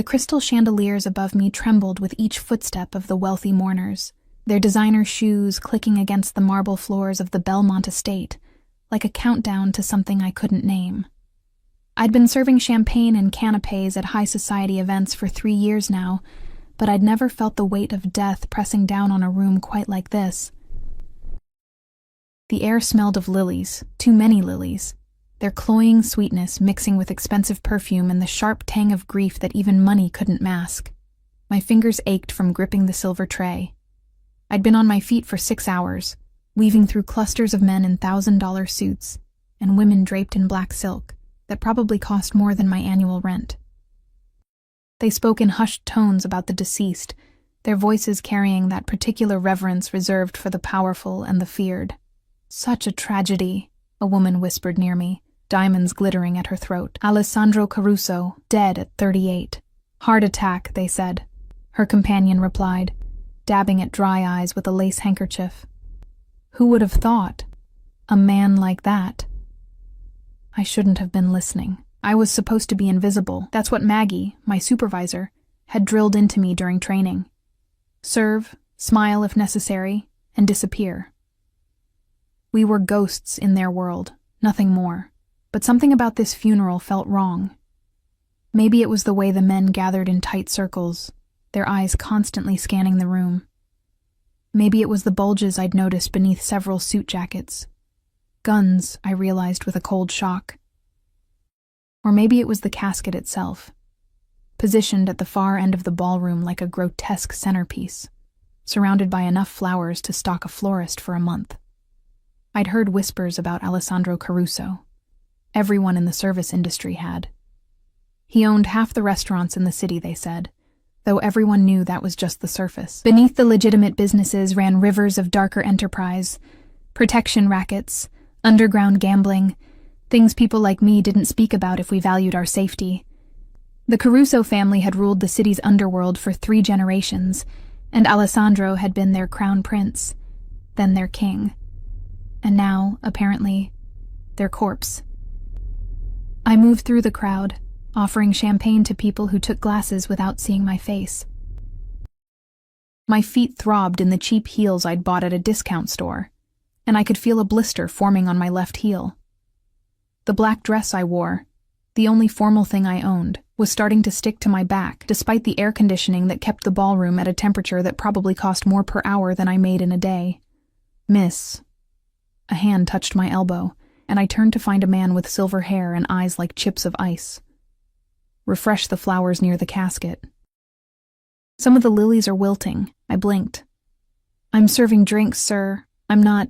The crystal chandeliers above me trembled with each footstep of the wealthy mourners, their designer shoes clicking against the marble floors of the Belmont estate, like a countdown to something I couldn't name. I'd been serving champagne and canapes at high society events for 3 years now, but I'd never felt the weight of death pressing down on a room quite like this. The air smelled of lilies, too many lilies, their cloying sweetness mixing with expensive perfume and the sharp tang of grief that even money couldn't mask. My fingers ached from gripping the silver tray. I'd been on my feet for 6 hours, weaving through clusters of men in $1,000 suits and women draped in black silk that probably cost more than my annual rent. They spoke in hushed tones about the deceased, their voices carrying that particular reverence reserved for the powerful and the feared. "Such a tragedy," a woman whispered near me, diamonds glittering at her throat. "Alessandro Caruso, dead at 38. Heart attack," they said. Her companion replied, dabbing at dry eyes with a lace handkerchief. "Who would have thought? A man like that?" I shouldn't have been listening. I was supposed to be invisible. That's what Maggie, my supervisor, had drilled into me during training. Serve, smile if necessary, and disappear. We were ghosts in their world, nothing more. But something about this funeral felt wrong. Maybe it was the way the men gathered in tight circles, their eyes constantly scanning the room. Maybe it was the bulges I'd noticed beneath several suit jackets. Guns, I realized with a cold shock. Or maybe it was the casket itself, positioned at the far end of the ballroom like a grotesque centerpiece, surrounded by enough flowers to stock a florist for a month. I'd heard whispers about Alessandro Caruso. Everyone in the service industry had. He owned half the restaurants in the city, they said, though everyone knew that was just the surface. Beneath the legitimate businesses ran rivers of darker enterprise, protection rackets, underground gambling, things people like me didn't speak about if we valued our safety. The Caruso family had ruled the city's underworld for 3 generations, and Alessandro had been their crown prince, then their king. And now, apparently, their corpse. I moved through the crowd, offering champagne to people who took glasses without seeing my face. My feet throbbed in the cheap heels I'd bought at a discount store, and I could feel a blister forming on my left heel. The black dress I wore, the only formal thing I owned, was starting to stick to my back, despite the air conditioning that kept the ballroom at a temperature that probably cost more per hour than I made in a day. "Miss." A hand touched my elbow, and I turned to find a man with silver hair and eyes like chips of ice. "Refresh the flowers near the casket." "Some of the lilies are wilting," I blinked. "I'm serving drinks, sir. I'm not...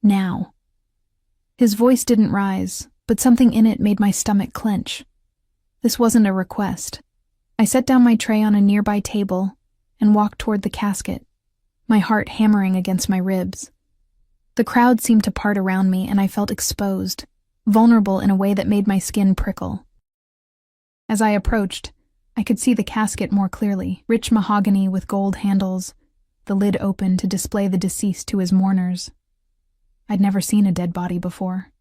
now." His voice didn't rise, but something in it made my stomach clench. This wasn't a request. I set down my tray on a nearby table and walked toward the casket, my heart hammering against my ribs. The crowd seemed to part around me, and I felt exposed, vulnerable in a way that made my skin prickle. As I approached, I could see the casket more clearly, rich mahogany with gold handles, the lid open to display the deceased to his mourners. I'd never seen a dead body before.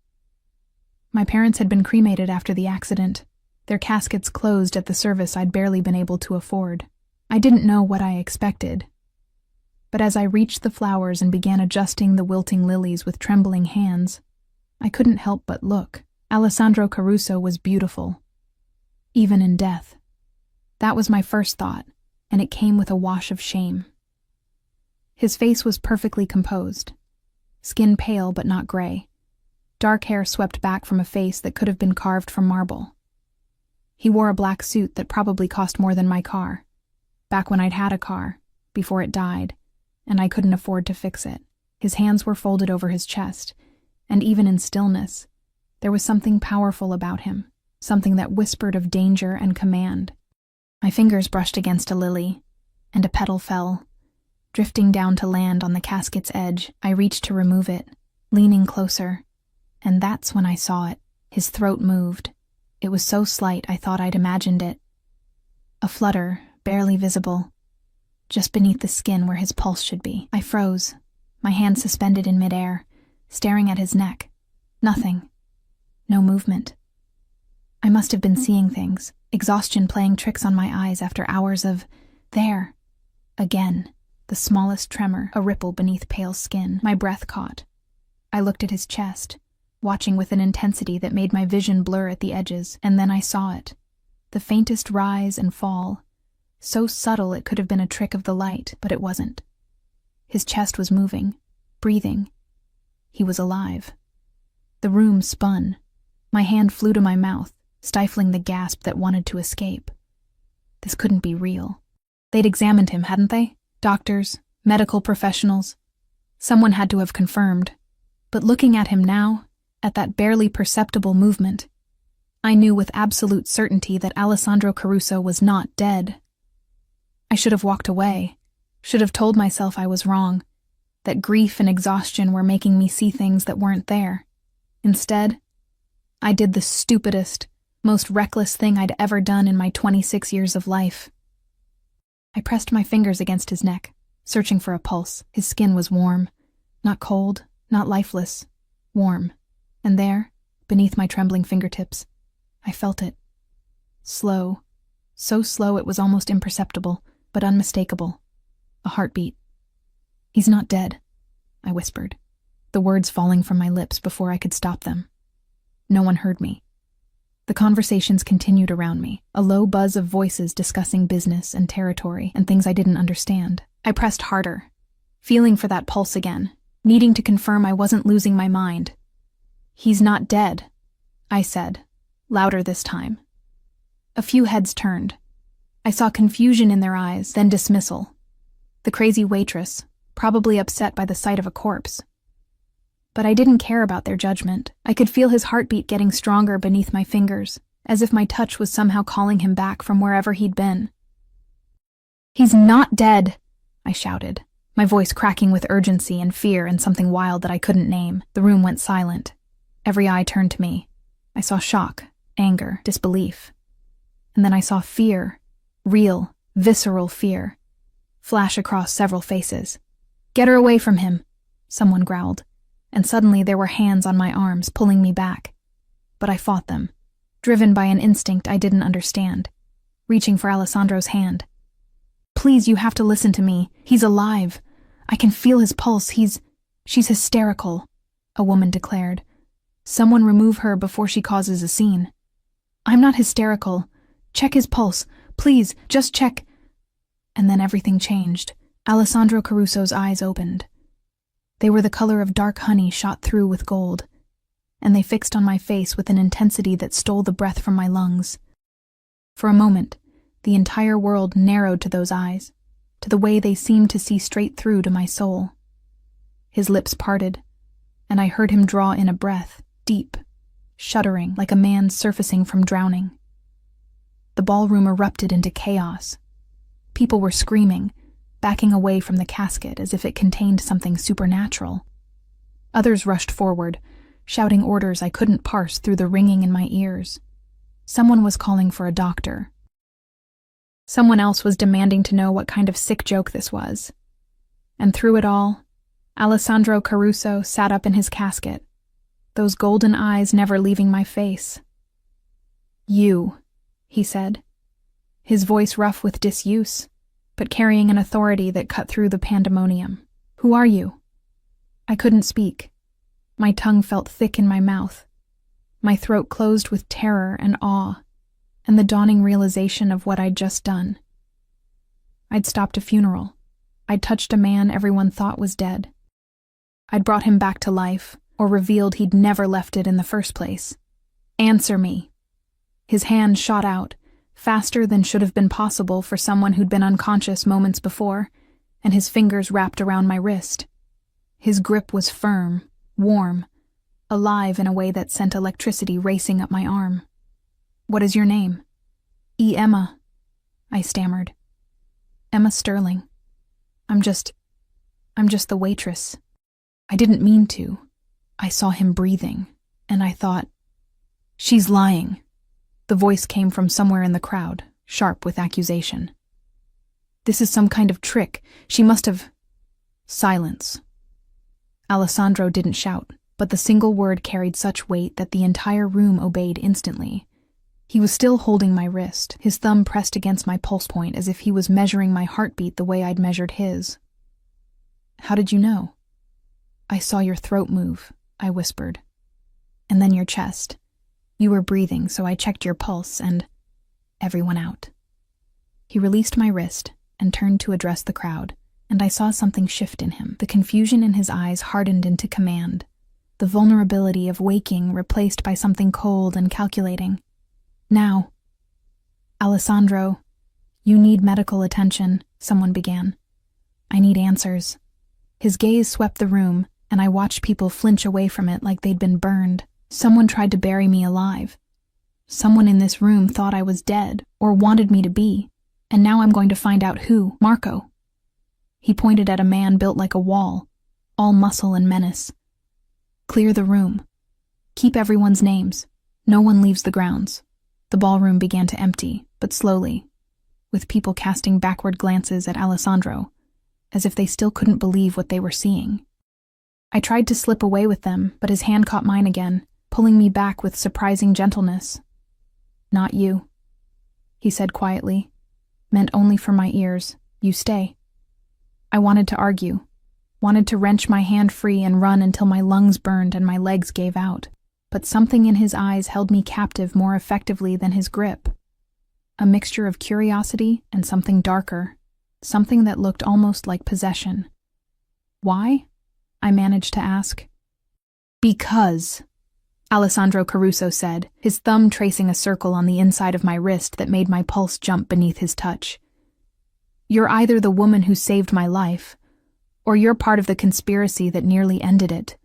My parents had been cremated after the accident, their caskets closed at the service I'd barely been able to afford. I didn't know what I expected. But as I reached the flowers and began adjusting the wilting lilies with trembling hands, I couldn't help but look. Alessandro Caruso was beautiful, even in death. That was my first thought, and it came with a wash of shame. His face was perfectly composed, skin pale but not gray, dark hair swept back from a face that could have been carved from marble. He wore a black suit that probably cost more than my car, back when I'd had a car, before it died, and I couldn't afford to fix it. His hands were folded over his chest, and even in stillness, there was something powerful about him, something that whispered of danger and command. My fingers brushed against a lily, and a petal fell. Drifting down to land on the casket's edge, I reached to remove it, leaning closer, and that's when I saw it. His throat moved. It was so slight I thought I'd imagined it. A flutter, barely visible, just beneath the skin where his pulse should be. I froze, my hand suspended in midair, staring at his neck. Nothing. No movement. I must have been seeing things, exhaustion playing tricks on my eyes after hours of there. Again, the smallest tremor, a ripple beneath pale skin. My breath caught. I looked at his chest, watching with an intensity that made my vision blur at the edges, and then I saw it. The faintest rise and fall, so subtle it could have been a trick of the light, but it wasn't. His chest was moving, breathing. He was alive. The room spun. My hand flew to my mouth, stifling the gasp that wanted to escape. This couldn't be real. They'd examined him, hadn't they? Doctors, medical professionals. Someone had to have confirmed. But looking at him now, at that barely perceptible movement, I knew with absolute certainty that Alessandro Caruso was not dead. I should have walked away, should have told myself I was wrong, that grief and exhaustion were making me see things that weren't there. Instead, I did the stupidest, most reckless thing I'd ever done in my 26 years of life. I pressed my fingers against his neck, searching for a pulse. His skin was warm, not cold, not lifeless, warm. And there, beneath my trembling fingertips, I felt it. Slow, so slow it was almost imperceptible, but unmistakable. A heartbeat. "He's not dead," I whispered, the words falling from my lips before I could stop them. No one heard me. The conversations continued around me, a low buzz of voices discussing business and territory and things I didn't understand. I pressed harder, feeling for that pulse again, needing to confirm I wasn't losing my mind. "He's not dead," I said, louder this time. A few heads turned. I saw confusion in their eyes, then dismissal. The crazy waitress, probably upset by the sight of a corpse. But I didn't care about their judgment. I could feel his heartbeat getting stronger beneath my fingers, as if my touch was somehow calling him back from wherever he'd been. "He's not dead," I shouted, my voice cracking with urgency and fear and something wild that I couldn't name. The room went silent. Every eye turned to me. I saw shock, anger, disbelief. And then I saw fear, real, visceral fear, flash across several faces. "Get her away from him," someone growled, and suddenly there were hands on my arms pulling me back. But I fought them, driven by an instinct I didn't understand, reaching for Alessandro's hand. "Please, you have to listen to me. He's alive. I can feel his pulse. She's hysterical," a woman declared. "Someone remove her before she causes a scene." "I'm not hysterical. Check his pulse. Please, just check." And then everything changed. Alessandro Caruso's eyes opened. They were the color of dark honey shot through with gold, and they fixed on my face with an intensity that stole the breath from my lungs. For a moment, the entire world narrowed to those eyes, to the way they seemed to see straight through to my soul. His lips parted, and I heard him draw in a breath, deep, shuddering like a man surfacing from drowning. The ballroom erupted into chaos. People were screaming, backing away from the casket as if it contained something supernatural. Others rushed forward, shouting orders I couldn't parse through the ringing in my ears. Someone was calling for a doctor. Someone else was demanding to know what kind of sick joke this was. And through it all, Alessandro Caruso sat up in his casket, those golden eyes never leaving my face. "You," he said, his voice rough with disuse, but carrying an authority that cut through the pandemonium. "Who are you?" I couldn't speak. My tongue felt thick in my mouth. My throat closed with terror and awe, and the dawning realization of what I'd just done. I'd stopped a funeral. I'd touched a man everyone thought was dead. I'd brought him back to life, or revealed he'd never left it in the first place. "Answer me." His hand shot out, faster than should have been possible for someone who'd been unconscious moments before, and his fingers wrapped around my wrist. His grip was firm, warm, alive in a way that sent electricity racing up my arm. "What is your name?" Emma," I stammered. "Emma Sterling. I'm just the waitress." I didn't mean to. I saw him breathing, and I thought, "She's lying." The voice came from somewhere in the crowd, sharp with accusation. "This is some kind of trick. She must have—" Silence. Alessandro didn't shout, but the single word carried such weight that the entire room obeyed instantly. He was still holding my wrist, his thumb pressed against my pulse point as if he was measuring my heartbeat the way I'd measured his. "How did you know?" "I saw your throat move," I whispered. "And then your chest. You were breathing, so I checked your pulse and everyone out." He released my wrist and turned to address the crowd, and I saw something shift in him. The confusion in his eyes hardened into command, the vulnerability of waking replaced by something cold and calculating. "Now, Alessandro, you need medical attention," someone began. "I need answers." His gaze swept the room, and I watched people flinch away from it like they'd been burned. Someone tried to bury me alive. Someone in this room thought I was dead, or wanted me to be, and now I'm going to find out who. "Marco." He pointed at a man built like a wall, all muscle and menace. "Clear the room. Keep everyone's names. No one leaves the grounds." The ballroom began to empty, but slowly, with people casting backward glances at Alessandro, as if they still couldn't believe what they were seeing. I tried to slip away with them, but his hand caught mine again, pulling me back with surprising gentleness. "Not you," he said quietly, meant only for my ears. "You stay." I wanted to argue, wanted to wrench my hand free and run until my lungs burned and my legs gave out. But something in his eyes held me captive more effectively than his grip. A mixture of curiosity and something darker, something that looked almost like possession. "Why?" I managed to ask. "Because," Alessandro Caruso said, his thumb tracing a circle on the inside of my wrist that made my pulse jump beneath his touch. "You're either the woman who saved my life, or you're part of the conspiracy that nearly ended it.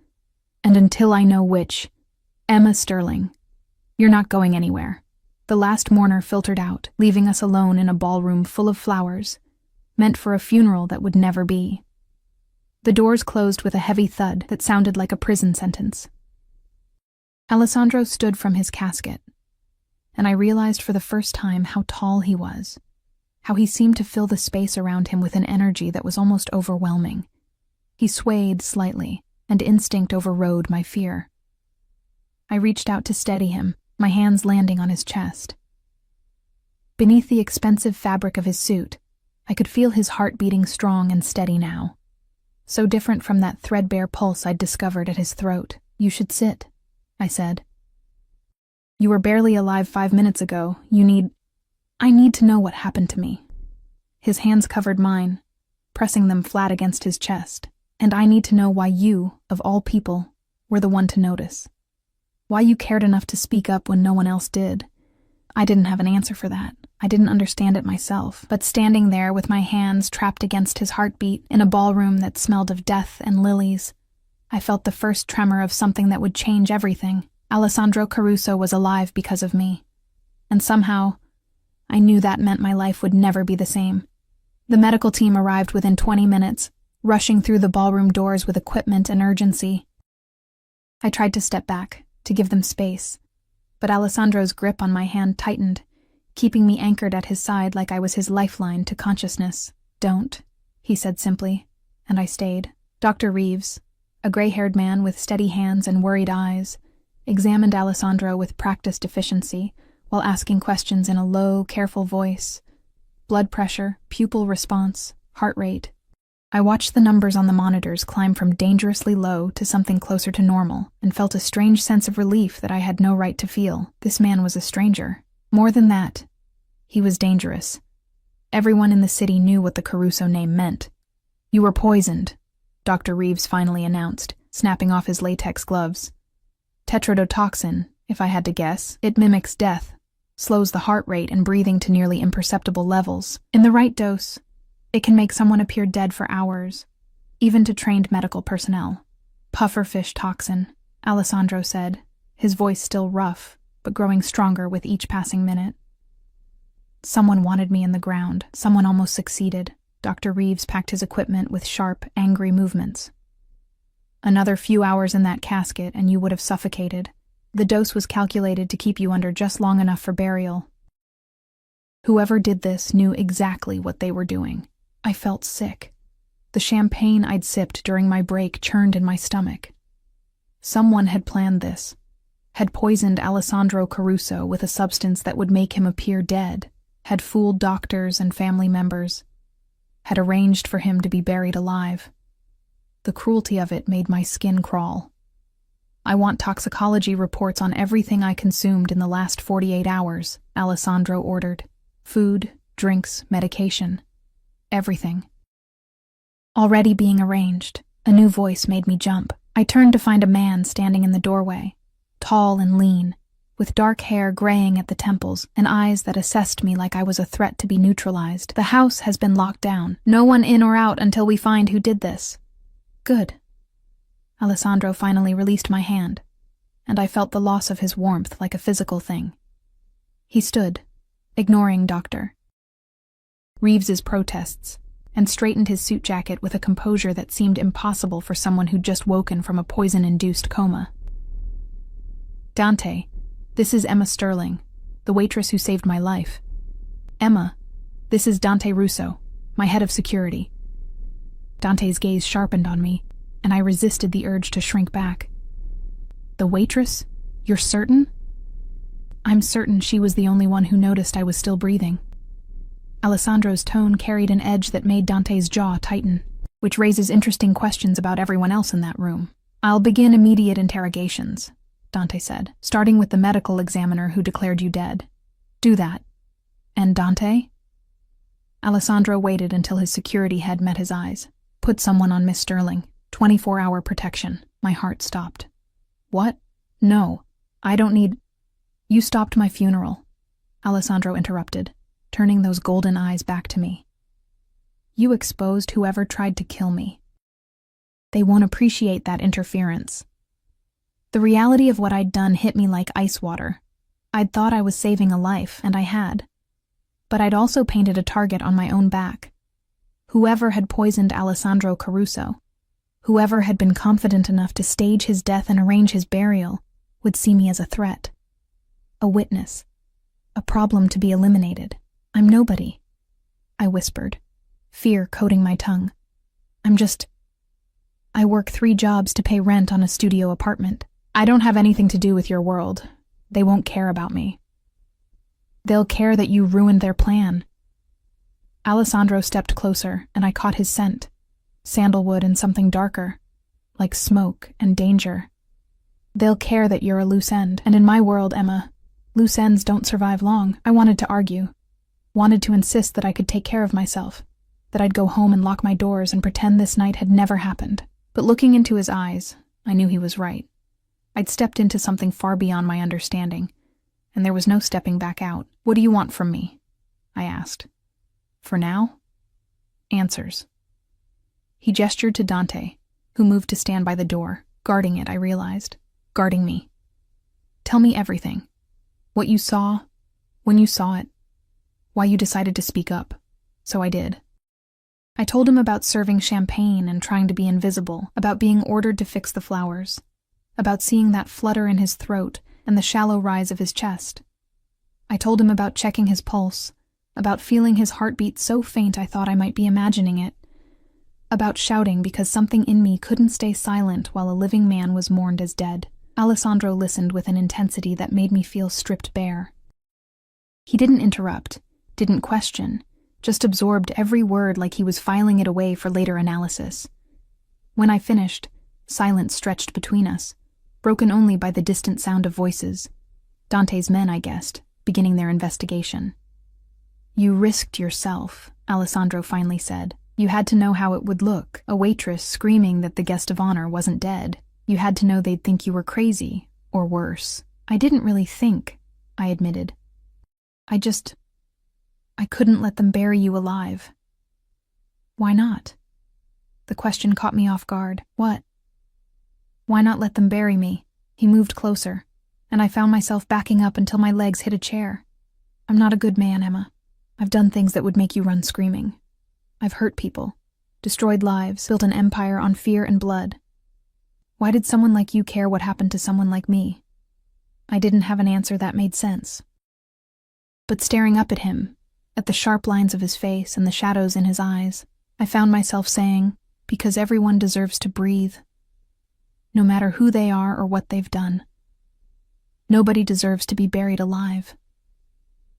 And until I know which, Emma Sterling, you're not going anywhere." The last mourner filtered out, leaving us alone in a ballroom full of flowers, meant for a funeral that would never be. The doors closed with a heavy thud that sounded like a prison sentence. Alessandro stood from his casket, and I realized for the first time how tall he was, how he seemed to fill the space around him with an energy that was almost overwhelming. He swayed slightly, and instinct overrode my fear. I reached out to steady him, my hands landing on his chest. Beneath the expensive fabric of his suit, I could feel his heart beating strong and steady now. So different from that threadbare pulse I'd discovered at his throat. "You should sit," I said. "You were barely alive 5 minutes ago. I need to know what happened to me." His hands covered mine, pressing them flat against his chest. "And I need to know why you, of all people, were the one to notice. Why you cared enough to speak up when no one else did." I didn't have an answer for that. I didn't understand it myself, but standing there with my hands trapped against his heartbeat in a ballroom that smelled of death and lilies, I felt the first tremor of something that would change everything. Alessandro Caruso was alive because of me. And somehow, I knew that meant my life would never be the same. The medical team arrived within 20 minutes, rushing through the ballroom doors with equipment and urgency. I tried to step back, to give them space, but Alessandro's grip on my hand tightened, keeping me anchored at his side like I was his lifeline to consciousness. "Don't," he said simply, and I stayed. Dr. Reeves, a gray-haired man with steady hands and worried eyes, examined Alessandro with practiced efficiency while asking questions in a low, careful voice. Blood pressure, pupil response, heart rate. I watched the numbers on the monitors climb from dangerously low to something closer to normal and felt a strange sense of relief that I had no right to feel. This man was a stranger. More than that, he was dangerous. Everyone in the city knew what the Caruso name meant. "You were poisoned," Dr. Reeves finally announced, snapping off his latex gloves. "Tetrodotoxin, if I had to guess. It mimics death, slows the heart rate and breathing to nearly imperceptible levels. In the right dose, it can make someone appear dead for hours, even to trained medical personnel." "Pufferfish toxin," Alessandro said, his voice still rough, but growing stronger with each passing minute. "Someone wanted me in the ground. Someone almost succeeded." Dr. Reeves packed his equipment with sharp, angry movements. "Another few hours in that casket and you would have suffocated. The dose was calculated to keep you under just long enough for burial. Whoever did this knew exactly what they were doing." I felt sick. The champagne I'd sipped during my break churned in my stomach. Someone had planned this, had poisoned Alessandro Caruso with a substance that would make him appear dead, had fooled doctors and family members, had arranged for him to be buried alive. The cruelty of it made my skin crawl. I want toxicology reports on everything I consumed in the last 48 hours, Alessandro ordered. Food, drinks, medication. Everything. Already being arranged, a new voice made me jump. I turned to find a man standing in the doorway, tall and lean, with dark hair graying at the temples and eyes that assessed me like I was a threat to be neutralized. The house has been locked down. No one in or out until we find who did this. Good. Alessandro finally released my hand, and I felt the loss of his warmth like a physical thing. He stood, ignoring Dr. Reeves's protests, and straightened his suit jacket with a composure that seemed impossible for someone who'd just woken from a poison-induced coma. Dante, this is Emma Sterling, the waitress who saved my life. Emma, this is Dante Russo, my head of security. Dante's gaze sharpened on me, and I resisted the urge to shrink back. The waitress? You're certain? I'm certain she was the only one who noticed I was still breathing. Alessandro's tone carried an edge that made Dante's jaw tighten, which raises interesting questions about everyone else in that room. I'll begin immediate interrogations, Dante said, starting with the medical examiner who declared you dead. Do that. And Dante? Alessandro waited until his security head met his eyes. Put someone on Miss Sterling. 24-hour protection. My heart stopped. What? No. I don't need... You stopped my funeral, Alessandro interrupted, turning those golden eyes back to me. You exposed whoever tried to kill me. They won't appreciate that interference. The reality of what I'd done hit me like ice water. I'd thought I was saving a life, and I had. But I'd also painted a target on my own back. Whoever had poisoned Alessandro Caruso, whoever had been confident enough to stage his death and arrange his burial, would see me as a threat. A witness. A problem to be eliminated. I'm nobody. I whispered, fear coating my tongue. I work 3 jobs to pay rent on a studio apartment. I don't have anything to do with your world. They won't care about me. They'll care that you ruined their plan. Alessandro stepped closer, and I caught his scent. Sandalwood and something darker, like smoke and danger. They'll care that you're a loose end, and in my world, Emma, loose ends don't survive long. I wanted to argue, wanted to insist that I could take care of myself, that I'd go home and lock my doors and pretend this night had never happened. But looking into his eyes, I knew he was right. I'd stepped into something far beyond my understanding, and there was no stepping back out. What do you want from me? I asked. For now? Answers. He gestured to Dante, who moved to stand by the door, guarding it, I realized. Guarding me. Tell me everything. What you saw, when you saw it, why you decided to speak up. So I did. I told him about serving champagne and trying to be invisible, about being ordered to fix the flowers, about seeing that flutter in his throat and the shallow rise of his chest. I told him about checking his pulse, about feeling his heartbeat so faint I thought I might be imagining it, about shouting because something in me couldn't stay silent while a living man was mourned as dead. Alessandro listened with an intensity that made me feel stripped bare. He didn't interrupt, didn't question, just absorbed every word like he was filing it away for later analysis. When I finished, silence stretched between us, broken only by the distant sound of voices. Dante's men, I guessed, beginning their investigation. You risked yourself, Alessandro finally said. You had to know how it would look, a waitress screaming that the guest of honor wasn't dead. You had to know they'd think you were crazy, or worse. I didn't really think, I admitted. I couldn't let them bury you alive. Why not? The question caught me off guard. What? Why not let them bury me? He moved closer, and I found myself backing up until my legs hit a chair. I'm not a good man, Emma. I've done things that would make you run screaming. I've hurt people, destroyed lives, built an empire on fear and blood. Why did someone like you care what happened to someone like me? I didn't have an answer that made sense. But staring up at him, at the sharp lines of his face and the shadows in his eyes, I found myself saying, because everyone deserves to breathe, no matter who they are or what they've done. Nobody deserves to be buried alive.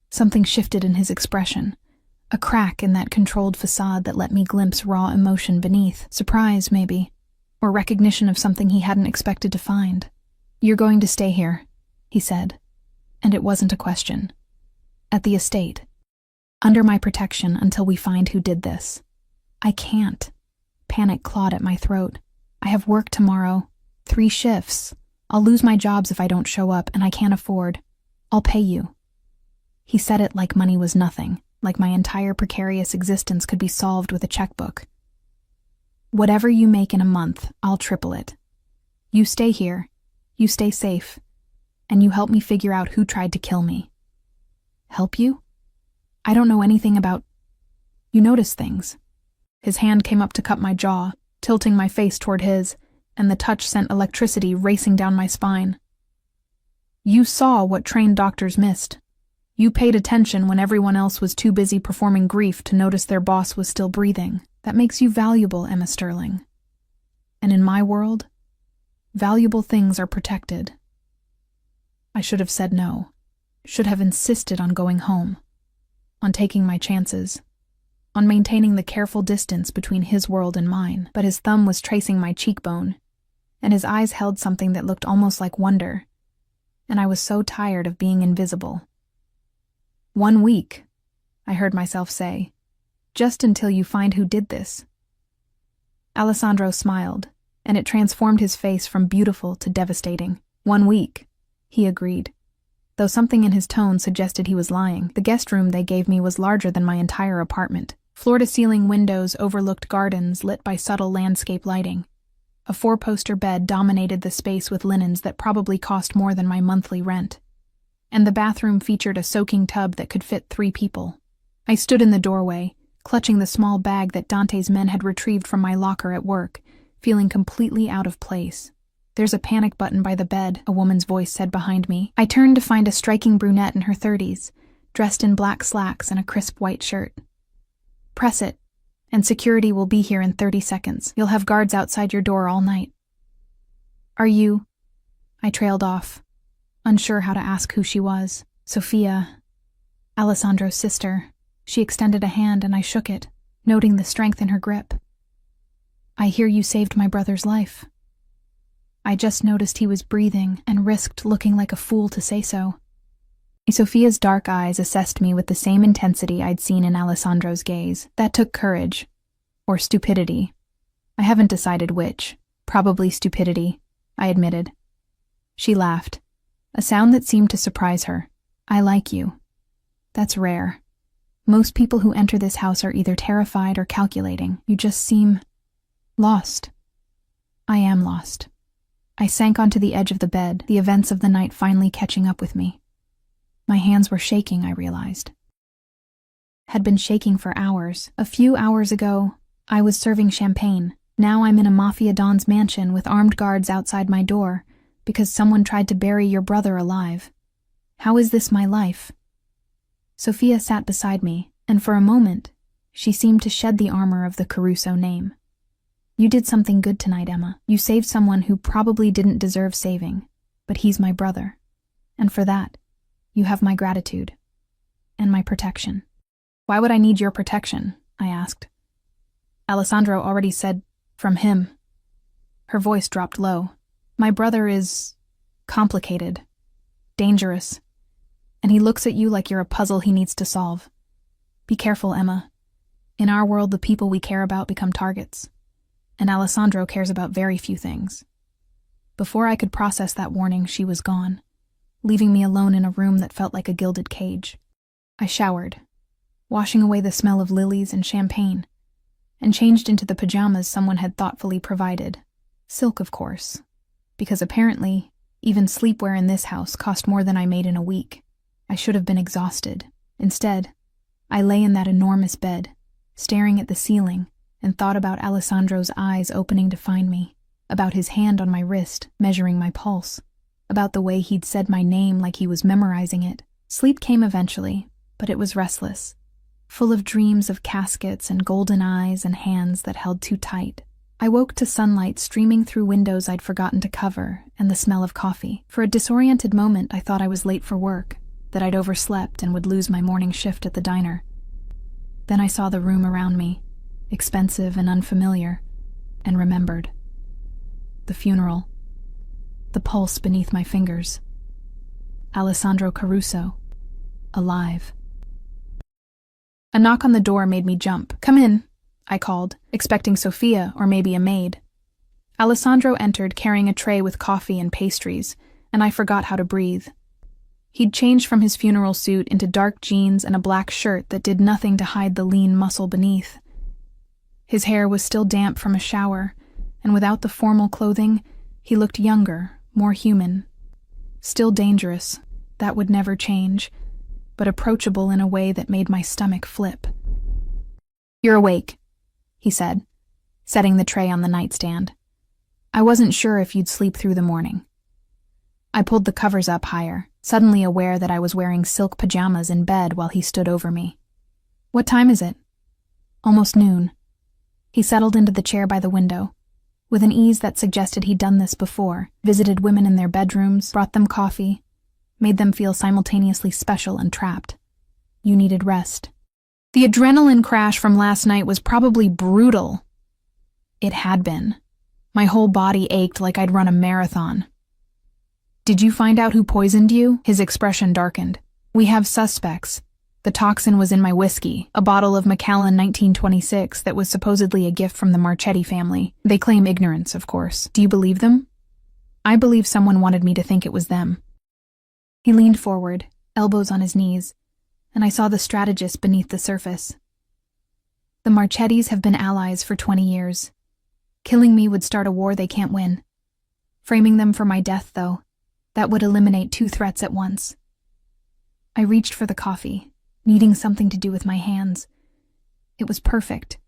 Something shifted in his expression, a crack in that controlled facade that let me glimpse raw emotion beneath, surprise maybe, or recognition of something he hadn't expected to find. "You're going to stay here," he said, and it wasn't a question. "At the estate. Under my protection until we find who did this." "I can't." Panic clawed at my throat. "I have work tomorrow. 3 shifts. I'll lose my jobs if I don't show up, and I can't afford. I'll pay you." He said it like money was nothing, like my entire precarious existence could be solved with a checkbook. "Whatever you make in a month, I'll triple it. You stay here, you stay safe, and you help me figure out who tried to kill me." "Help you? I don't know anything about—" "You notice things." His hand came up to cup my jaw, tilting my face toward his, and the touch sent electricity racing down my spine. "You saw what trained doctors missed. You paid attention when everyone else was too busy performing grief to notice their boss was still breathing. That makes you valuable, Emma Sterling. And in my world, valuable things are protected." I should have said no, should have insisted on going home, on taking my chances, on maintaining the careful distance between his world and mine, but his thumb was tracing my cheekbone, and his eyes held something that looked almost like wonder, and I was so tired of being invisible. "1 week," I heard myself say, "just until you find who did this." Alessandro smiled, and it transformed his face from beautiful to devastating. 1 week, he agreed. Though something in his tone suggested he was lying, the guest room they gave me was larger than my entire apartment. Floor-to-ceiling windows overlooked gardens lit by subtle landscape lighting. A 4-poster bed dominated the space with linens that probably cost more than my monthly rent. And the bathroom featured a soaking tub that could fit 3 people. I stood in the doorway, clutching the small bag that Dante's men had retrieved from my locker at work, feeling completely out of place. "There's a panic button by the bed," a woman's voice said behind me. I turned to find a striking brunette in her 30s, dressed in black slacks and a crisp white shirt. "Press it, and security will be here in 30 seconds. You'll have guards outside your door all night." "Are you—" I trailed off, unsure how to ask who she was. "Sophia, Alessandro's sister." She extended a hand and I shook it, noting the strength in her grip. "I hear you saved my brother's life." I just noticed he was breathing and risked looking like a fool to say so. Sophia's dark eyes assessed me with the same intensity I'd seen in Alessandro's gaze. That took courage. Or stupidity. I haven't decided which. Probably stupidity, I admitted. She laughed, a sound that seemed to surprise her. "I like you. That's rare. Most people who enter this house are either terrified or calculating. You just seem lost." "I am lost." I sank onto the edge of the bed, the events of the night finally catching up with me. My hands were shaking, I realized. Had been shaking for hours. A few hours ago, I was serving champagne. Now I'm in a Mafia Don's mansion with armed guards outside my door because someone tried to bury your brother alive. How is this my life? Sophia sat beside me, and for a moment, she seemed to shed the armor of the Caruso name. "You did something good tonight, Emma. You saved someone who probably didn't deserve saving, but he's my brother. And for that, you have my gratitude. And my protection." "Why would I need your protection?" I asked. Alessandro already said, "From him." Her voice dropped low. "My brother is complicated, dangerous, and he looks at you like you're a puzzle he needs to solve. Be careful, Emma. In our world, the people we care about become targets, and Alessandro cares about very few things." Before I could process that warning, she was gone, leaving me alone in a room that felt like a gilded cage. I showered, washing away the smell of lilies and champagne, and changed into the pajamas someone had thoughtfully provided. Silk, of course, because apparently, even sleepwear in this house cost more than I made in a week. I should have been exhausted. Instead, I lay in that enormous bed, staring at the ceiling, and thought about Alessandro's eyes opening to find me, about his hand on my wrist, measuring my pulse, about the way he'd said my name like he was memorizing it. Sleep came eventually, but it was restless, full of dreams of caskets and golden eyes and hands that held too tight. I woke to sunlight streaming through windows I'd forgotten to cover and the smell of coffee. For a disoriented moment, I thought I was late for work, that I'd overslept and would lose my morning shift at the diner. Then I saw the room around me, expensive and unfamiliar, and remembered. The funeral. The pulse beneath my fingers. Alessandro Caruso. Alive. A knock on the door made me jump. "Come in," I called, expecting Sophia or maybe a maid. Alessandro entered carrying a tray with coffee and pastries, and I forgot how to breathe. He'd changed from his funeral suit into dark jeans and a black shirt that did nothing to hide the lean muscle beneath. His hair was still damp from a shower, and without the formal clothing, he looked younger, more human. Still dangerous, that would never change, but approachable in a way that made my stomach flip. "You're awake," he said, setting the tray on the nightstand. "I wasn't sure if you'd sleep through the morning." I pulled the covers up higher, suddenly aware that I was wearing silk pajamas in bed while he stood over me. "What time is it?" "Almost noon." He settled into the chair by the window, with an ease that suggested he'd done this before, visited women in their bedrooms, brought them coffee, made them feel simultaneously special and trapped. "You needed rest." The adrenaline crash from last night was probably brutal. It had been. My whole body ached like I'd run a marathon. "Did you find out who poisoned you?" His expression darkened. "We have suspects. The toxin was in my whiskey, a bottle of Macallan 1926 that was supposedly a gift from the Marchetti family. They claim ignorance, of course. Do you believe them?" "I believe someone wanted me to think it was them." He leaned forward, elbows on his knees, and I saw the strategist beneath the surface. "The Marchettis have been allies for 20 years. Killing me would start a war they can't win. Framing them for my death, though, that would eliminate 2 threats at once." I reached for the coffee, needing something to do with my hands. It was perfect.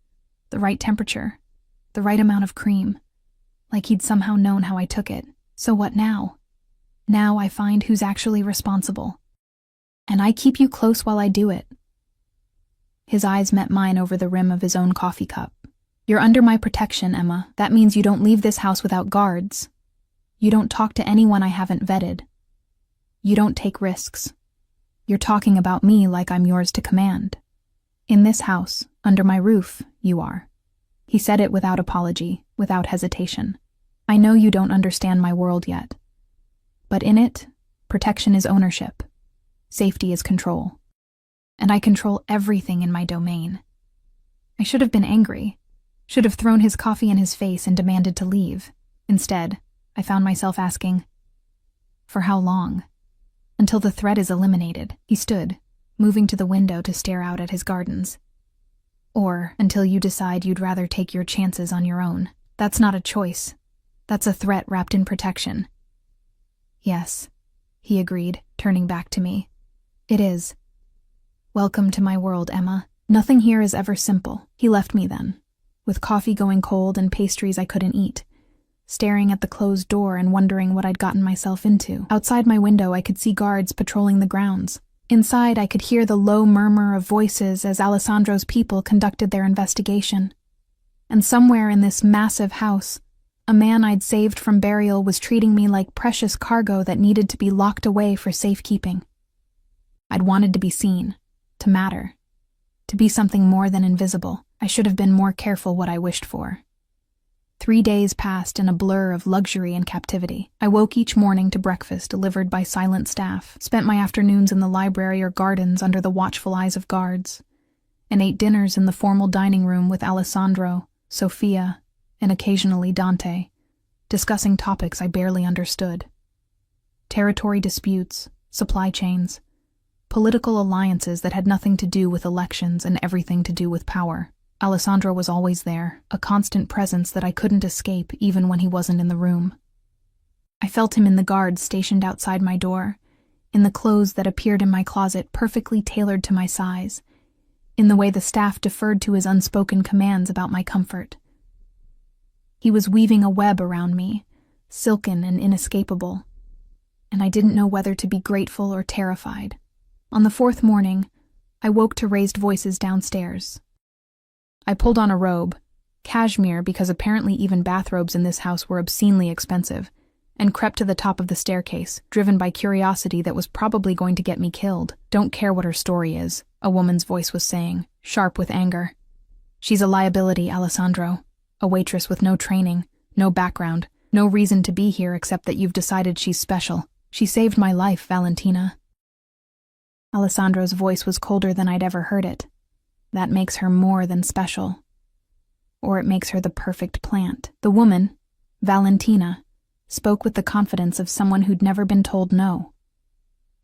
The right temperature, the right amount of cream, like he'd somehow known how I took it. So what now? Now I find who's actually responsible. And I keep you close while I do it. His eyes met mine over the rim of his own coffee cup. "You're under my protection, Emma. That means you don't leave this house without guards. You don't talk to anyone I haven't vetted. You don't take risks. You're talking about me like I'm yours to command. In this house, under my roof, you are." He said it without apology, without hesitation. "I know you don't understand my world yet. But in it, protection is ownership. Safety is control. And I control everything in my domain." I should have been angry, should have thrown his coffee in his face and demanded to leave. Instead, I found myself asking, "For how long?" "Until the threat is eliminated." He stood, moving to the window to stare out at his gardens. "Or until you decide you'd rather take your chances on your own. That's not a choice. That's a threat wrapped in protection." "Yes," he agreed, turning back to me. "It is. Welcome to my world, Emma. Nothing here is ever simple." He left me then, with coffee going cold and pastries I couldn't eat, staring at the closed door and wondering what I'd gotten myself into. Outside my window, I could see guards patrolling the grounds. Inside, I could hear the low murmur of voices as Alessandro's people conducted their investigation. And somewhere in this massive house, a man I'd saved from burial was treating me like precious cargo that needed to be locked away for safekeeping. I'd wanted to be seen, to matter, to be something more than invisible. I should have been more careful what I wished for. 3 days passed in a blur of luxury and captivity. I woke each morning to breakfast delivered by silent staff, spent my afternoons in the library or gardens under the watchful eyes of guards, and ate dinners in the formal dining room with Alessandro, Sophia, and occasionally Dante, discussing topics I barely understood. Territory disputes, supply chains, political alliances that had nothing to do with elections and everything to do with power. Alessandro was always there, a constant presence that I couldn't escape even when he wasn't in the room. I felt him in the guards stationed outside my door, in the clothes that appeared in my closet perfectly tailored to my size, in the way the staff deferred to his unspoken commands about my comfort. He was weaving a web around me, silken and inescapable, and I didn't know whether to be grateful or terrified. On the 4th morning, I woke to raised voices downstairs. I pulled on a robe, cashmere because apparently even bathrobes in this house were obscenely expensive, and crept to the top of the staircase, driven by curiosity that was probably going to get me killed. Don't care what her story is, a woman's voice was saying, sharp with anger. She's a liability, Alessandro. A waitress with no training, no background, no reason to be here except that you've decided she's special. She saved my life, Valentina. Alessandro's voice was colder than I'd ever heard it. That makes her more than special. Or it makes her the perfect plant. The woman, Valentina, spoke with the confidence of someone who'd never been told no.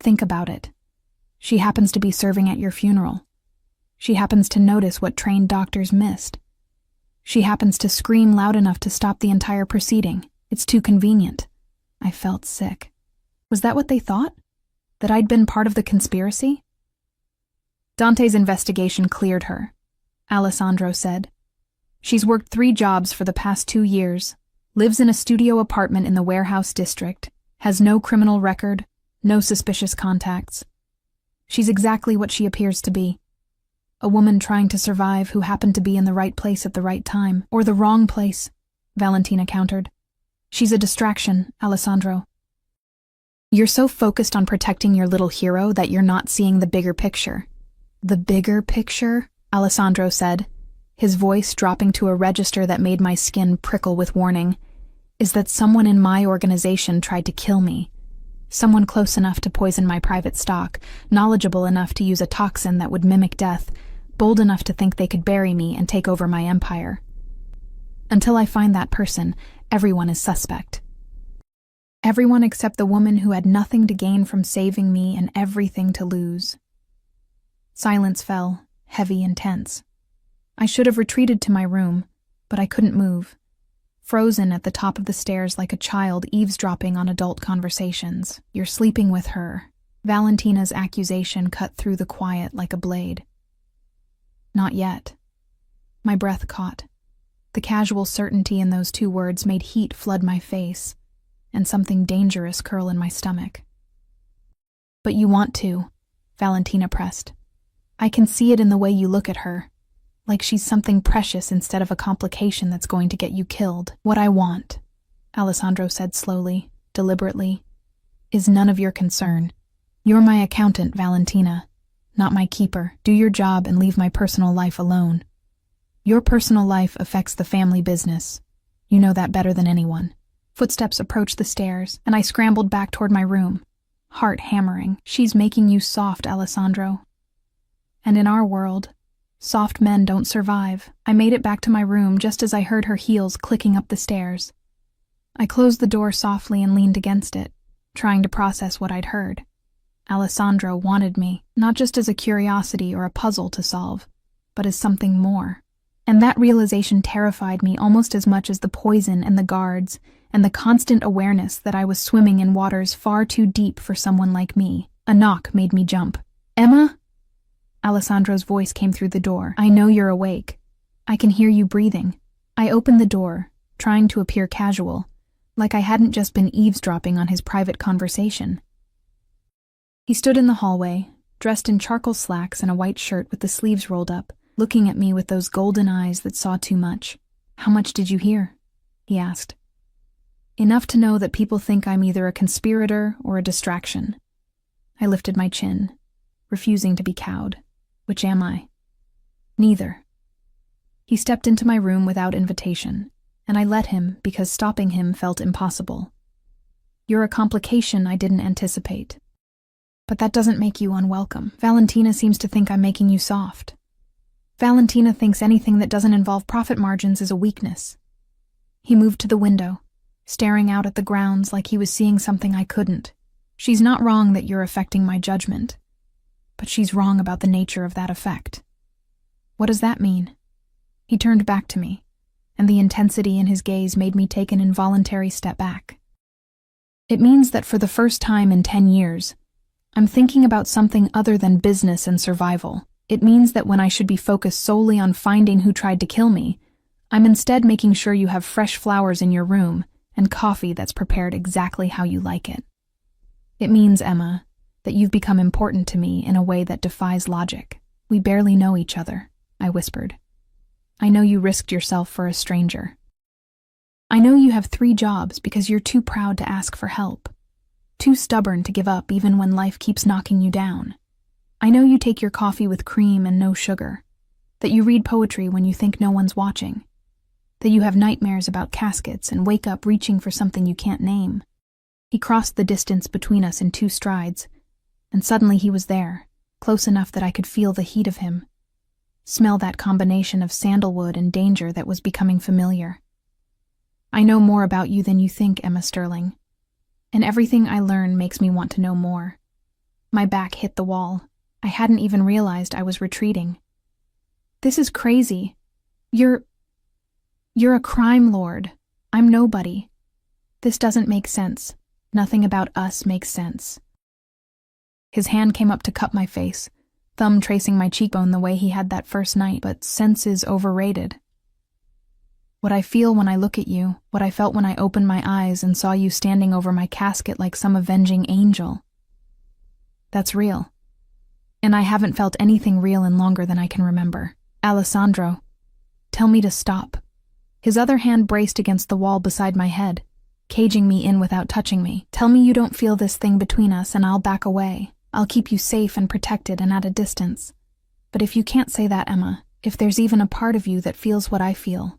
Think about it. She happens to be serving at your funeral. She happens to notice what trained doctors missed. She happens to scream loud enough to stop the entire proceeding. It's too convenient. I felt sick. Was that what they thought? That I'd been part of the conspiracy? Dante's investigation cleared her, Alessandro said. She's worked 3 jobs for the past 2 years, lives in a studio apartment in the warehouse district, has no criminal record, no suspicious contacts. She's exactly what she appears to be. A woman trying to survive who happened to be in the right place at the right time, or the wrong place, Valentina countered. She's a distraction, Alessandro. You're so focused on protecting your little hero that you're not seeing the bigger picture. The bigger picture, Alessandro said, his voice dropping to a register that made my skin prickle with warning, is that someone in my organization tried to kill me. Someone close enough to poison my private stock, knowledgeable enough to use a toxin that would mimic death, bold enough to think they could bury me and take over my empire. Until I find that person, everyone is suspect. Everyone except the woman who had nothing to gain from saving me and everything to lose. Silence fell, heavy and tense. I should have retreated to my room, but I couldn't move, frozen at the top of the stairs like a child eavesdropping on adult conversations. You're sleeping with her. Valentina's accusation cut through the quiet like a blade. Not yet. My breath caught. The casual certainty in those 2 words made heat flood my face, and something dangerous curl in my stomach. But you want to, Valentina pressed. I can see it in the way you look at her, like she's something precious instead of a complication that's going to get you killed. What I want, Alessandro said slowly, deliberately, is none of your concern. You're my accountant, Valentina, not my keeper. Do your job and leave my personal life alone. Your personal life affects the family business. You know that better than anyone. Footsteps approached the stairs, and I scrambled back toward my room, heart hammering. She's making you soft, Alessandro. And in our world, soft men don't survive. I made it back to my room just as I heard her heels clicking up the stairs. I closed the door softly and leaned against it, trying to process what I'd heard. Alessandro wanted me, not just as a curiosity or a puzzle to solve, but as something more. And that realization terrified me almost as much as the poison and the guards, and the constant awareness that I was swimming in waters far too deep for someone like me. A knock made me jump. Emma? Alessandro's voice came through the door. I know you're awake. I can hear you breathing. I opened the door, trying to appear casual, like I hadn't just been eavesdropping on his private conversation. He stood in the hallway, dressed in charcoal slacks and a white shirt with the sleeves rolled up, looking at me with those golden eyes that saw too much. How much did you hear? He asked. Enough to know that people think I'm either a conspirator or a distraction. I lifted my chin, refusing to be cowed. Which am I? Neither. He stepped into my room without invitation, and I let him because stopping him felt impossible. You're a complication I didn't anticipate. But that doesn't make you unwelcome. Valentina seems to think I'm making you soft. Valentina thinks anything that doesn't involve profit margins is a weakness. He moved to the window, staring out at the grounds like he was seeing something I couldn't. She's not wrong that you're affecting my judgment, but she's wrong about the nature of that effect. What does that mean? He turned back to me, and the intensity in his gaze made me take an involuntary step back. It means that for the first time in 10 years, I'm thinking about something other than business and survival. It means that when I should be focused solely on finding who tried to kill me, I'm instead making sure you have fresh flowers in your room and coffee that's prepared exactly how you like it. It means, Emma, that you've become important to me in a way that defies logic. We barely know each other, I whispered. I know you risked yourself for a stranger. I know you have 3 jobs because you're too proud to ask for help, too stubborn to give up even when life keeps knocking you down. I know you take your coffee with cream and no sugar, that you read poetry when you think no one's watching, that you have nightmares about caskets and wake up reaching for something you can't name. He crossed the distance between us in 2 strides, and suddenly he was there, close enough that I could feel the heat of him, smell that combination of sandalwood and danger that was becoming familiar. I know more about you than you think, Emma Sterling, and everything I learn makes me want to know more. My back hit the wall. I hadn't even realized I was retreating. This is crazy. You're a crime lord. I'm nobody. This doesn't make sense. Nothing about us makes sense. His hand came up to cup my face, thumb tracing my cheekbone the way he had that first night, but sense is overrated. What I feel when I look at you, what I felt when I opened my eyes and saw you standing over my casket like some avenging angel. That's real. And I haven't felt anything real in longer than I can remember. Alessandro, tell me to stop. His other hand braced against the wall beside my head, caging me in without touching me. Tell me you don't feel this thing between us and I'll back away. I'll keep you safe and protected and at a distance. But if you can't say that, Emma, if there's even a part of you that feels what I feel,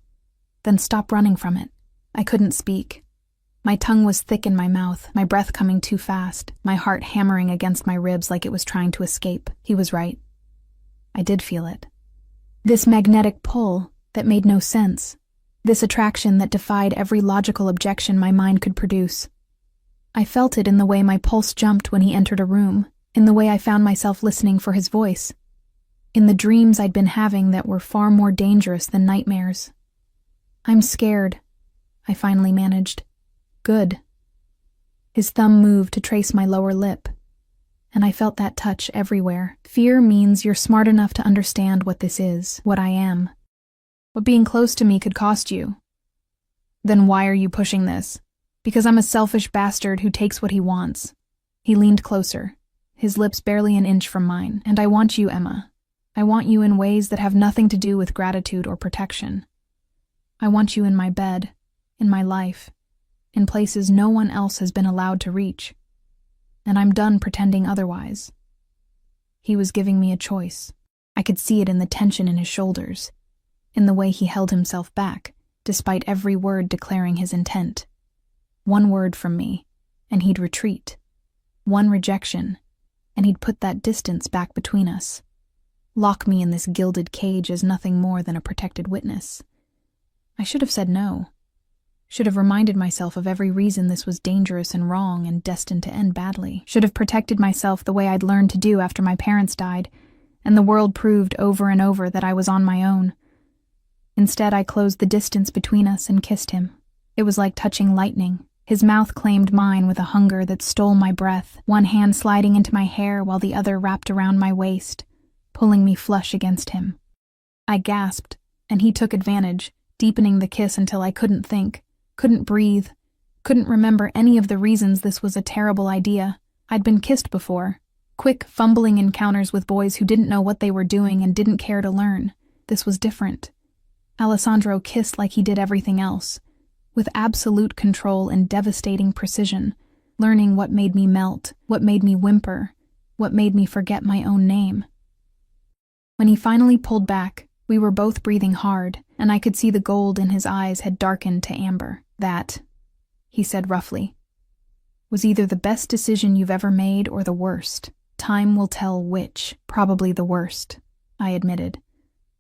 then stop running from it. I couldn't speak. My tongue was thick in my mouth, my breath coming too fast, my heart hammering against my ribs like it was trying to escape. He was right. I did feel it. This magnetic pull that made no sense. This attraction that defied every logical objection my mind could produce. I felt it in the way my pulse jumped when he entered a room, in the way I found myself listening for his voice, in the dreams I'd been having that were far more dangerous than nightmares. I'm scared, I finally managed. Good. His thumb moved to trace my lower lip, and I felt that touch everywhere. Fear means you're smart enough to understand what this is, what I am. What being close to me could cost you. Then why are you pushing this? Because I'm a selfish bastard who takes what he wants. He leaned closer, his lips barely an inch from mine. And I want you, Emma. I want you in ways that have nothing to do with gratitude or protection. I want you in my bed, in my life, in places no one else has been allowed to reach. And I'm done pretending otherwise. He was giving me a choice. I could see it in the tension in his shoulders, in the way he held himself back, despite every word declaring his intent. One word from me, and he'd retreat. One rejection, and he'd put that distance back between us. Lock me in this gilded cage as nothing more than a protected witness. I should have said no. Should have reminded myself of every reason this was dangerous and wrong and destined to end badly. Should have protected myself the way I'd learned to do after my parents died, and the world proved over and over that I was on my own. Instead, I closed the distance between us and kissed him. It was like touching lightning. His mouth claimed mine with a hunger that stole my breath, one hand sliding into my hair while the other wrapped around my waist, pulling me flush against him. I gasped, and he took advantage, deepening the kiss until I couldn't think, couldn't breathe, couldn't remember any of the reasons this was a terrible idea. I'd been kissed before. Quick, fumbling encounters with boys who didn't know what they were doing and didn't care to learn. This was different. Alessandro kissed like he did everything else, with absolute control and devastating precision, learning what made me melt, what made me whimper, what made me forget my own name. When he finally pulled back, we were both breathing hard, and I could see the gold in his eyes had darkened to amber. That, he said roughly, was either the best decision you've ever made or the worst. Time will tell which. Probably the worst, I admitted,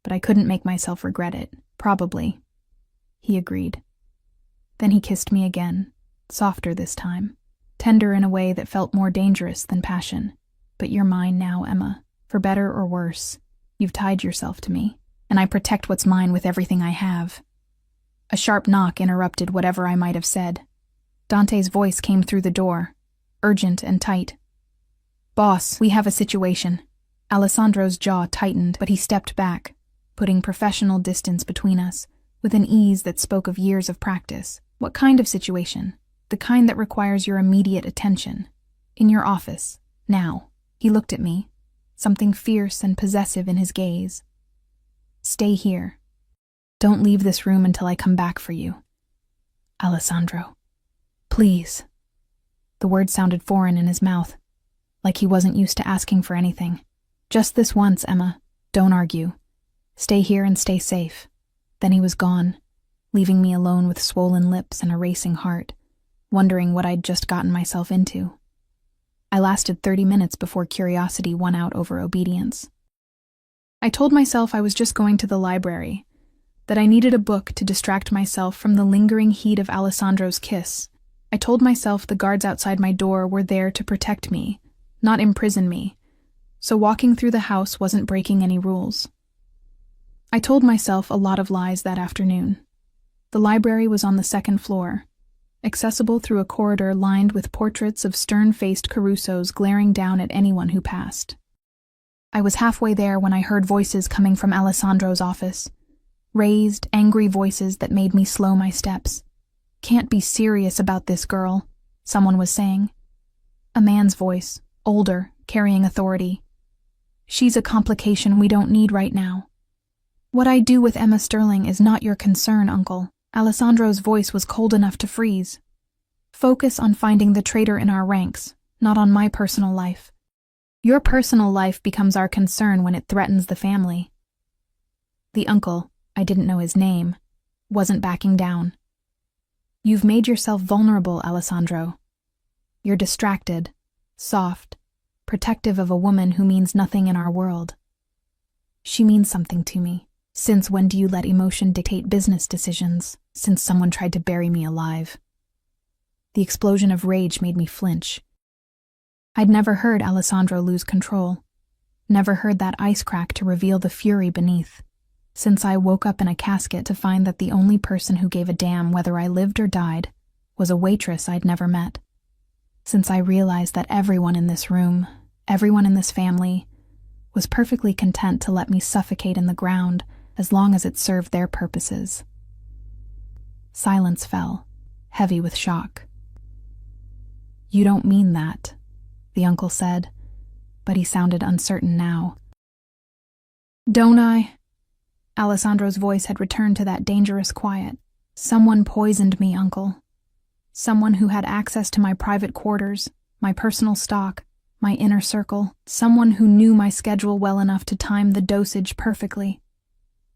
but I couldn't make myself regret it. Probably. He agreed. Then he kissed me again, softer this time, tender in a way that felt more dangerous than passion. But you're mine now, Emma. For better or worse, you've tied yourself to me, and I protect what's mine with everything I have. A sharp knock interrupted whatever I might have said. Dante's voice came through the door, urgent and tight. "Boss, we have a situation." Alessandro's jaw tightened, but he stepped back, putting professional distance between us, with an ease that spoke of years of practice. "What kind of situation?" "The kind that requires your immediate attention. In your office. Now." He looked at me, something fierce and possessive in his gaze. "Stay here." Don't leave this room until I come back for you. Alessandro. Please. The words sounded foreign in his mouth, like he wasn't used to asking for anything. Just this once, Emma. Don't argue. Stay here and stay safe. Then he was gone, leaving me alone with swollen lips and a racing heart, wondering what I'd just gotten myself into. I lasted 30 minutes before curiosity won out over obedience. I told myself I was just going to the library, that I needed a book to distract myself from the lingering heat of Alessandro's kiss. I told myself the guards outside my door were there to protect me, not imprison me, so walking through the house wasn't breaking any rules. I told myself a lot of lies that afternoon. The library was on the second floor, accessible through a corridor lined with portraits of stern-faced Carusos glaring down at anyone who passed. I was halfway there when I heard voices coming from Alessandro's office. Raised, angry voices that made me slow my steps. Can't be serious about this girl, someone was saying. A man's voice, older, carrying authority. She's a complication we don't need right now. What I do with Emma Sterling is not your concern, Uncle. Alessandro's voice was cold enough to freeze. Focus on finding the traitor in our ranks, not on my personal life. Your personal life becomes our concern when it threatens the family. The uncle, I didn't know his name, wasn't backing down. You've made yourself vulnerable, Alessandro. You're distracted, soft, protective of a woman who means nothing in our world. She means something to me. Since when do you let emotion dictate business decisions? Since someone tried to bury me alive. The explosion of rage made me flinch. I'd never heard Alessandro lose control. Never heard that ice crack to reveal the fury beneath. Since I woke up in a casket to find that the only person who gave a damn whether I lived or died was a waitress I'd never met. Since I realized that everyone in this room, everyone in this family, was perfectly content to let me suffocate in the ground as long as it served their purposes. Silence fell, heavy with shock. You don't mean that, the uncle said, but he sounded uncertain now. Don't I? Alessandro's voice had returned to that dangerous quiet. Someone poisoned me, Uncle. Someone who had access to my private quarters, my personal stock, my inner circle. Someone who knew my schedule well enough to time the dosage perfectly.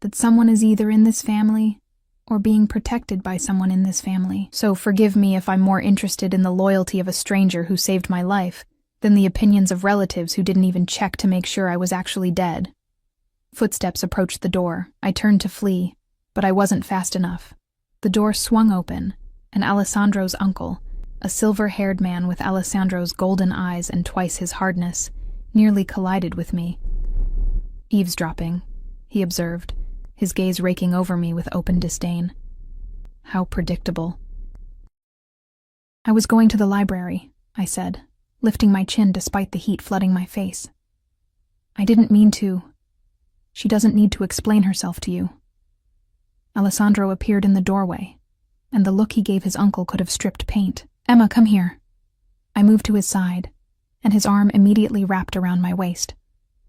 That someone is either in this family or being protected by someone in this family. So forgive me if I'm more interested in the loyalty of a stranger who saved my life than the opinions of relatives who didn't even check to make sure I was actually dead. Footsteps approached the door. I turned to flee, but I wasn't fast enough. The door swung open, and Alessandro's uncle, a silver-haired man with Alessandro's golden eyes and twice his hardness, nearly collided with me. Eavesdropping, he observed, his gaze raking over me with open disdain. How predictable. I was going to the library, I said, lifting my chin despite the heat flooding my face. I didn't mean to. She doesn't need to explain herself to you. Alessandro appeared in the doorway, and the look he gave his uncle could have stripped paint. Emma, come here. I moved to his side, and his arm immediately wrapped around my waist,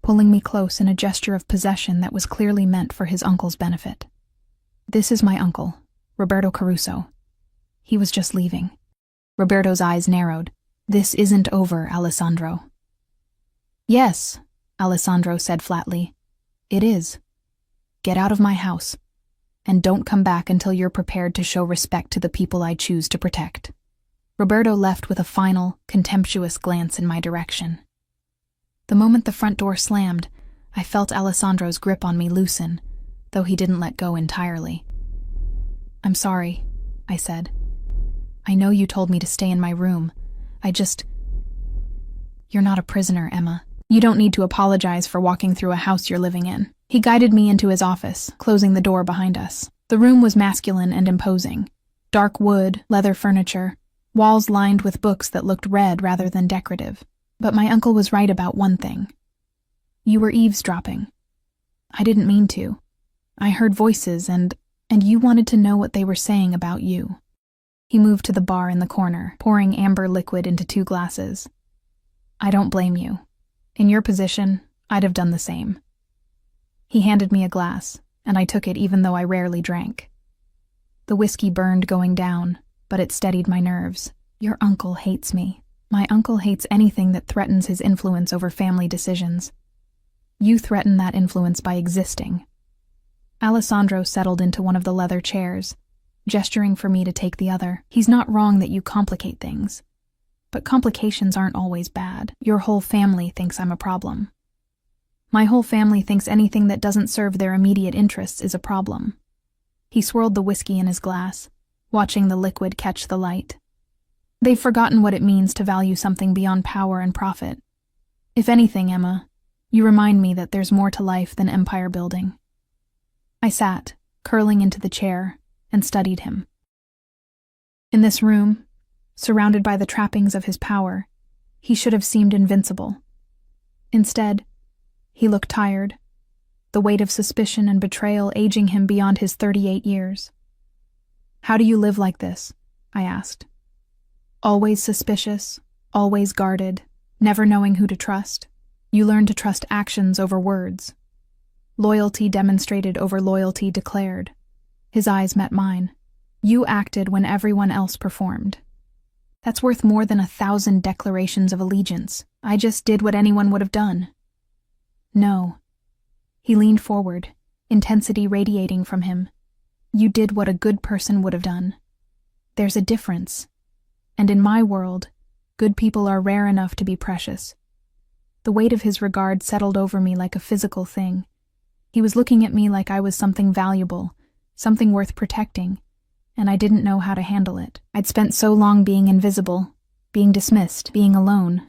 pulling me close in a gesture of possession that was clearly meant for his uncle's benefit. This is my uncle, Roberto Caruso. He was just leaving. Roberto's eyes narrowed. This isn't over, Alessandro. Yes, Alessandro said flatly. It is. Get out of my house, and don't come back until you're prepared to show respect to the people I choose to protect. Roberto left with a final, contemptuous glance in my direction. The moment the front door slammed, I felt Alessandro's grip on me loosen, though he didn't let go entirely. I'm sorry, I said. I know you told me to stay in my room. You're not a prisoner, Emma. You don't need to apologize for walking through a house you're living in. He guided me into his office, closing the door behind us. The room was masculine and imposing. Dark wood, leather furniture, walls lined with books that looked read rather than decorative. But my uncle was right about one thing. You were eavesdropping. I didn't mean to. I heard voices and you wanted to know what they were saying about you. He moved to the bar in the corner, pouring amber liquid into 2 glasses. I don't blame you. In your position, I'd have done the same. He handed me a glass, and I took it even though I rarely drank. The whiskey burned going down, but it steadied my nerves. Your uncle hates me. My uncle hates anything that threatens his influence over family decisions. You threaten that influence by existing. Alessandro settled into one of the leather chairs, gesturing for me to take the other. He's not wrong that you complicate things. But complications aren't always bad. Your whole family thinks I'm a problem. My whole family thinks anything that doesn't serve their immediate interests is a problem. He swirled the whiskey in his glass, watching the liquid catch the light. They've forgotten what it means to value something beyond power and profit. If anything, Emma, you remind me that there's more to life than empire building. I sat, curling into the chair, and studied him. In this room, surrounded by the trappings of his power, he should have seemed invincible. Instead, he looked tired, the weight of suspicion and betrayal aging him beyond his 38 years. How do you live like this? I asked. Always suspicious, always guarded, never knowing who to trust. You learn to trust actions over words. Loyalty demonstrated over loyalty declared. His eyes met mine. You acted when everyone else performed. That's worth more than 1,000 declarations of allegiance. I just did what anyone would have done. No. He leaned forward, intensity radiating from him. You did what a good person would have done. There's a difference. And in my world, good people are rare enough to be precious. The weight of his regard settled over me like a physical thing. He was looking at me like I was something valuable, something worth protecting, and I didn't know how to handle it. I'd spent so long being invisible, being dismissed, being alone,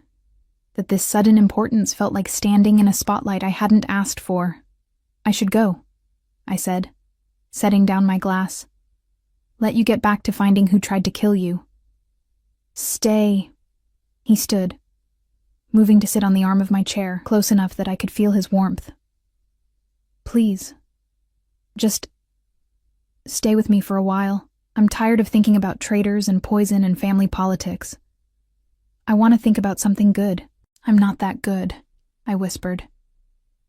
that this sudden importance felt like standing in a spotlight I hadn't asked for. I should go, I said, setting down my glass. Let you get back to finding who tried to kill you. Stay. He stood, moving to sit on the arm of my chair, close enough that I could feel his warmth. Please. Just stay with me for a while. I'm tired of thinking about traitors and poison and family politics. I want to think about something good. I'm not that good, I whispered.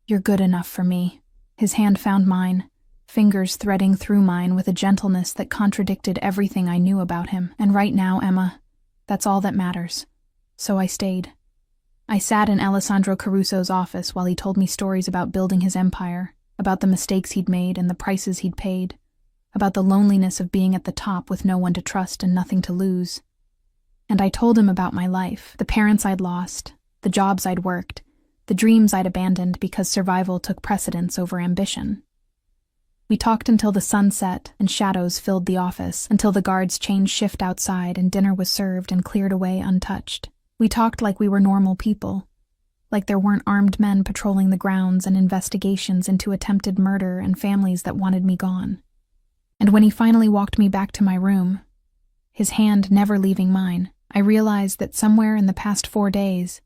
You're good enough for me. His hand found mine, fingers threading through mine with a gentleness that contradicted everything I knew about him. And right now, Emma, that's all that matters. So I stayed. I sat in Alessandro Caruso's office while he told me stories about building his empire, about the mistakes he'd made and the prices he'd paid, about the loneliness of being at the top with no one to trust and nothing to lose. And I told him about my life, the parents I'd lost, the jobs I'd worked, the dreams I'd abandoned because survival took precedence over ambition. We talked until the sun set and shadows filled the office, until the guards changed shift outside and dinner was served and cleared away untouched. We talked like we were normal people, like there weren't armed men patrolling the grounds and investigations into attempted murder and families that wanted me gone. And when he finally walked me back to my room, his hand never leaving mine, I realized that somewhere in the past 4 days,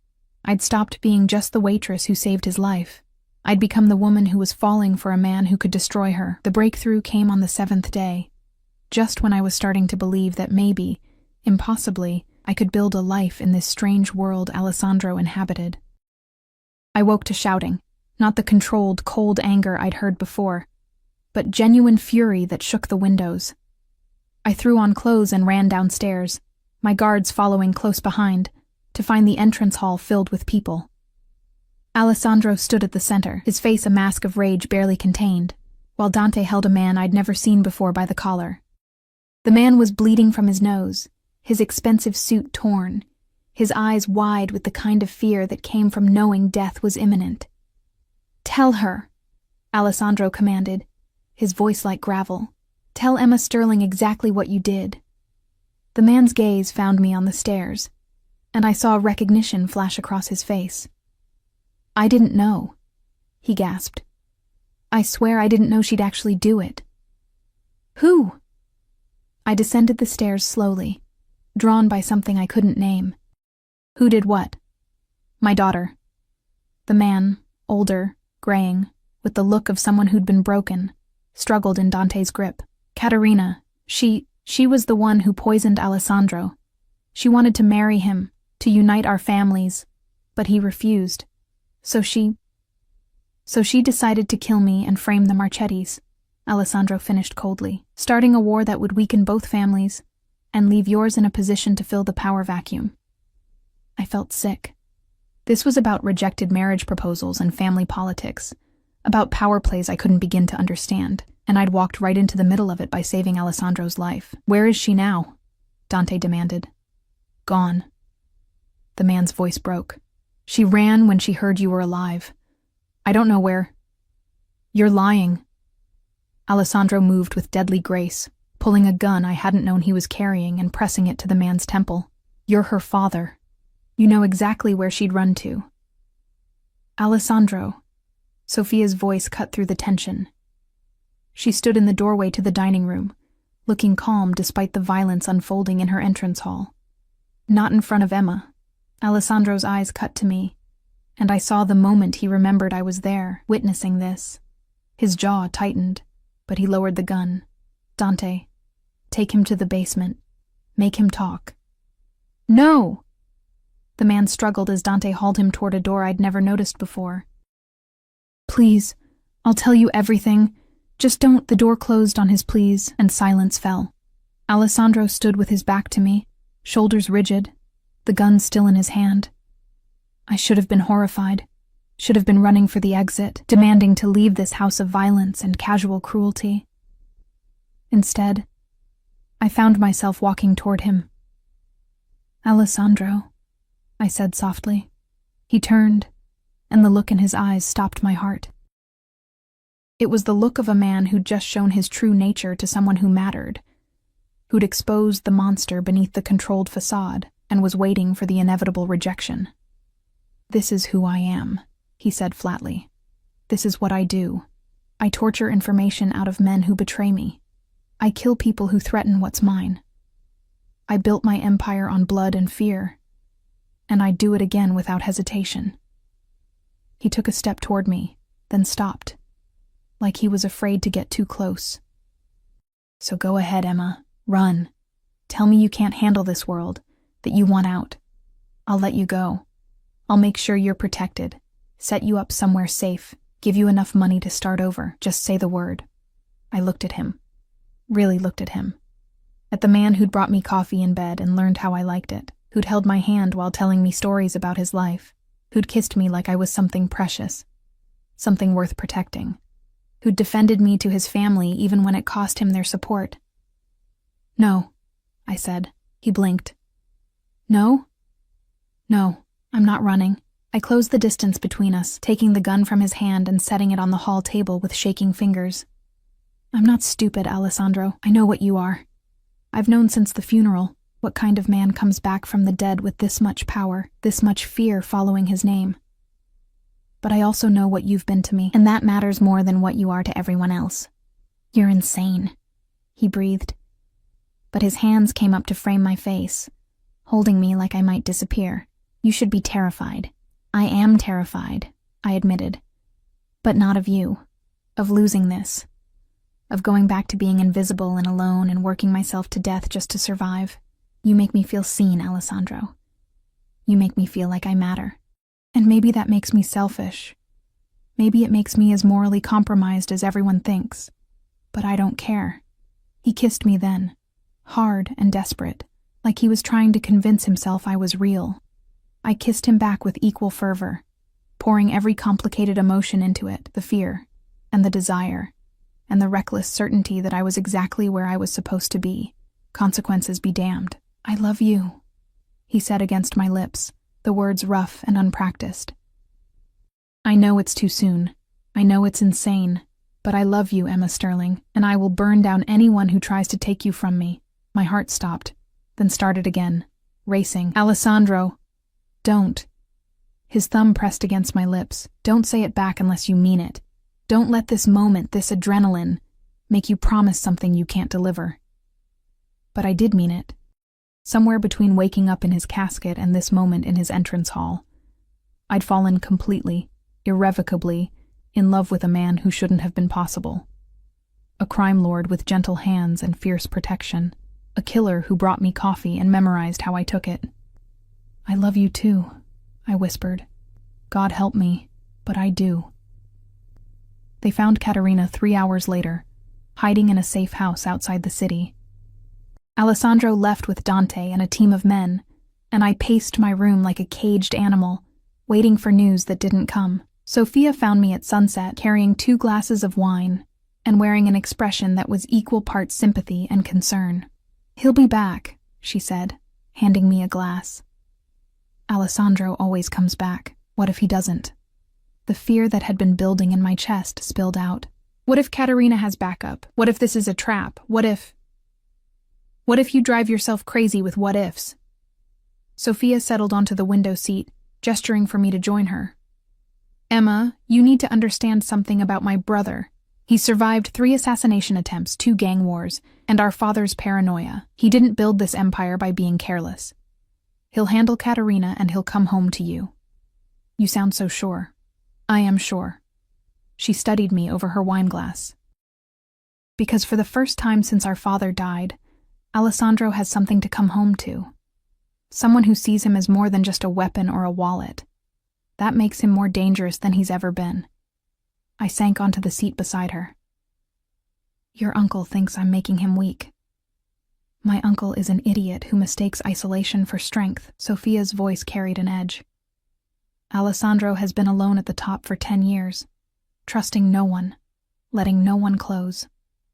I'd stopped being just the waitress who saved his life. I'd become the woman who was falling for a man who could destroy her. The breakthrough came on the 7th day, just when I was starting to believe that maybe, impossibly, I could build a life in this strange world Alessandro inhabited. I woke to shouting, not the controlled, cold anger I'd heard before, but genuine fury that shook the windows. I threw on clothes and ran downstairs, my guards following close behind, to find the entrance hall filled with people. Alessandro stood at the center, his face a mask of rage barely contained, while Dante held a man I'd never seen before by the collar. The man was bleeding from his nose, his expensive suit torn, his eyes wide with the kind of fear that came from knowing death was imminent. "Tell her," Alessandro commanded, his voice like gravel. "Tell Emma Sterling exactly what you did." The man's gaze found me on the stairs, and I saw recognition flash across his face. "I didn't know," he gasped. "I swear I didn't know she'd actually do it." "Who?" I descended the stairs slowly, drawn by something I couldn't name. "Who did what?" "My daughter." The man, older, graying, with the look of someone who'd been broken, struggled in Dante's grip. "Caterina, she was the one who poisoned Alessandro. She wanted to marry him, to unite our families, but he refused. So she decided to kill me and frame the Marchettis." Alessandro finished coldly, starting a war that would weaken both families and leave yours in a position to fill the power vacuum. I felt sick. This was about rejected marriage proposals and family politics, about power plays I couldn't begin to understand, and I'd walked right into the middle of it by saving Alessandro's life. "Where is she now?" Dante demanded. "Gone." The man's voice broke. "She ran when she heard you were alive. I don't know where." "You're lying." Alessandro moved with deadly grace, pulling a gun I hadn't known he was carrying and pressing it to the man's temple. "You're her father. You know exactly where she'd run to." "Alessandro." Sophia's voice cut through the tension. She stood in the doorway to the dining room, looking calm despite the violence unfolding in her entrance hall. Not in front of Emma. Alessandro's eyes cut to me, and I saw the moment he remembered I was there, witnessing this. His jaw tightened, but he lowered the gun. "Dante, take him to the basement. Make him talk." "No!" The man struggled as Dante hauled him toward a door I'd never noticed before. "Please, I'll tell you everything. Just don't." The door closed on his pleas, and silence fell. Alessandro stood with his back to me, shoulders rigid, the gun still in his hand. I should have been horrified, should have been running for the exit, demanding to leave this house of violence and casual cruelty. Instead, I found myself walking toward him. "Alessandro," I said softly. He turned, and the look in his eyes stopped my heart. It was the look of a man who'd just shown his true nature to someone who mattered, who'd exposed the monster beneath the controlled facade and was waiting for the inevitable rejection. "This is who I am," he said flatly. "This is what I do. I torture information out of men who betray me. I kill people who threaten what's mine. I built my empire on blood and fear, and I do it again without hesitation." He took a step toward me, then stopped, like he was afraid to get too close. "So go ahead, Emma. Run. Tell me you can't handle this world, that you want out. I'll let you go. I'll make sure you're protected, set you up somewhere safe, give you enough money to start over. Just say the word." I looked at him. Really looked at him. At the man who'd brought me coffee in bed and learned how I liked it, who'd held my hand while telling me stories about his life, who'd kissed me like I was something precious, something worth protecting, who'd defended me to his family even when it cost him their support. "No," I said. He blinked. "No? No, I'm not running." I closed the distance between us, taking the gun from his hand and setting it on the hall table with shaking fingers. "I'm not stupid, Alessandro. I know what you are. I've known since the funeral what kind of man comes back from the dead with this much power, this much fear following his name. But I also know what you've been to me, and that matters more than what you are to everyone else. You're insane," he breathed. But his hands came up to frame my face, holding me like I might disappear. "You should be terrified." "I am terrified," I admitted. "But not of you, of losing this, of going back to being invisible and alone and working myself to death just to survive. You make me feel seen, Alessandro. You make me feel like I matter. And maybe that makes me selfish. Maybe it makes me as morally compromised as everyone thinks. But I don't care." He kissed me then, hard and desperate, like he was trying to convince himself I was real. I kissed him back with equal fervor, pouring every complicated emotion into it, the fear, and the desire, and the reckless certainty that I was exactly where I was supposed to be. Consequences be damned. "I love you," he said against my lips, the words rough and unpracticed. "I know it's too soon. I know it's insane. But I love you, Emma Sterling, and I will burn down anyone who tries to take you from me." My heart stopped, then started again, racing. "Alessandro, don't." His thumb pressed against my lips. "Don't say it back unless you mean it. Don't let this moment, this adrenaline, make you promise something you can't deliver." But I did mean it. Somewhere between waking up in his casket and this moment in his entrance hall, I'd fallen completely, irrevocably, in love with a man who shouldn't have been possible. A crime lord with gentle hands and fierce protection. A killer who brought me coffee and memorized how I took it. "I love you too," I whispered. "God help me, but I do." They found Katerina 3 hours later, hiding in a safe house outside the city. Alessandro left with Dante and a team of men, and I paced my room like a caged animal, waiting for news that didn't come. Sophia found me at sunset, carrying 2 glasses of wine and wearing an expression that was equal parts sympathy and concern. "He'll be back," she said, handing me a glass. "Alessandro always comes back. What if he doesn't?" The fear that had been building in my chest spilled out. What if Caterina has backup? What if this is a trap? What if you drive yourself crazy with what ifs? Sophia settled onto the window seat, gesturing for me to join her. "Emma, you need to understand something about my brother. He survived 3 assassination attempts, 2 gang wars, and our father's paranoia. He didn't build this empire by being careless. He'll handle Caterina and he'll come home to you." "You sound so sure." "I am sure." She studied me over her wineglass. "Because for the first time since our father died, Alessandro has something to come home to. Someone who sees him as more than just a weapon or a wallet. That makes him more dangerous than he's ever been." I sank onto the seat beside her. "Your uncle thinks I'm making him weak." "My uncle is an idiot who mistakes isolation for strength." Sophia's voice carried an edge. "Alessandro has been alone at the top for 10 years, trusting no one, letting no one close.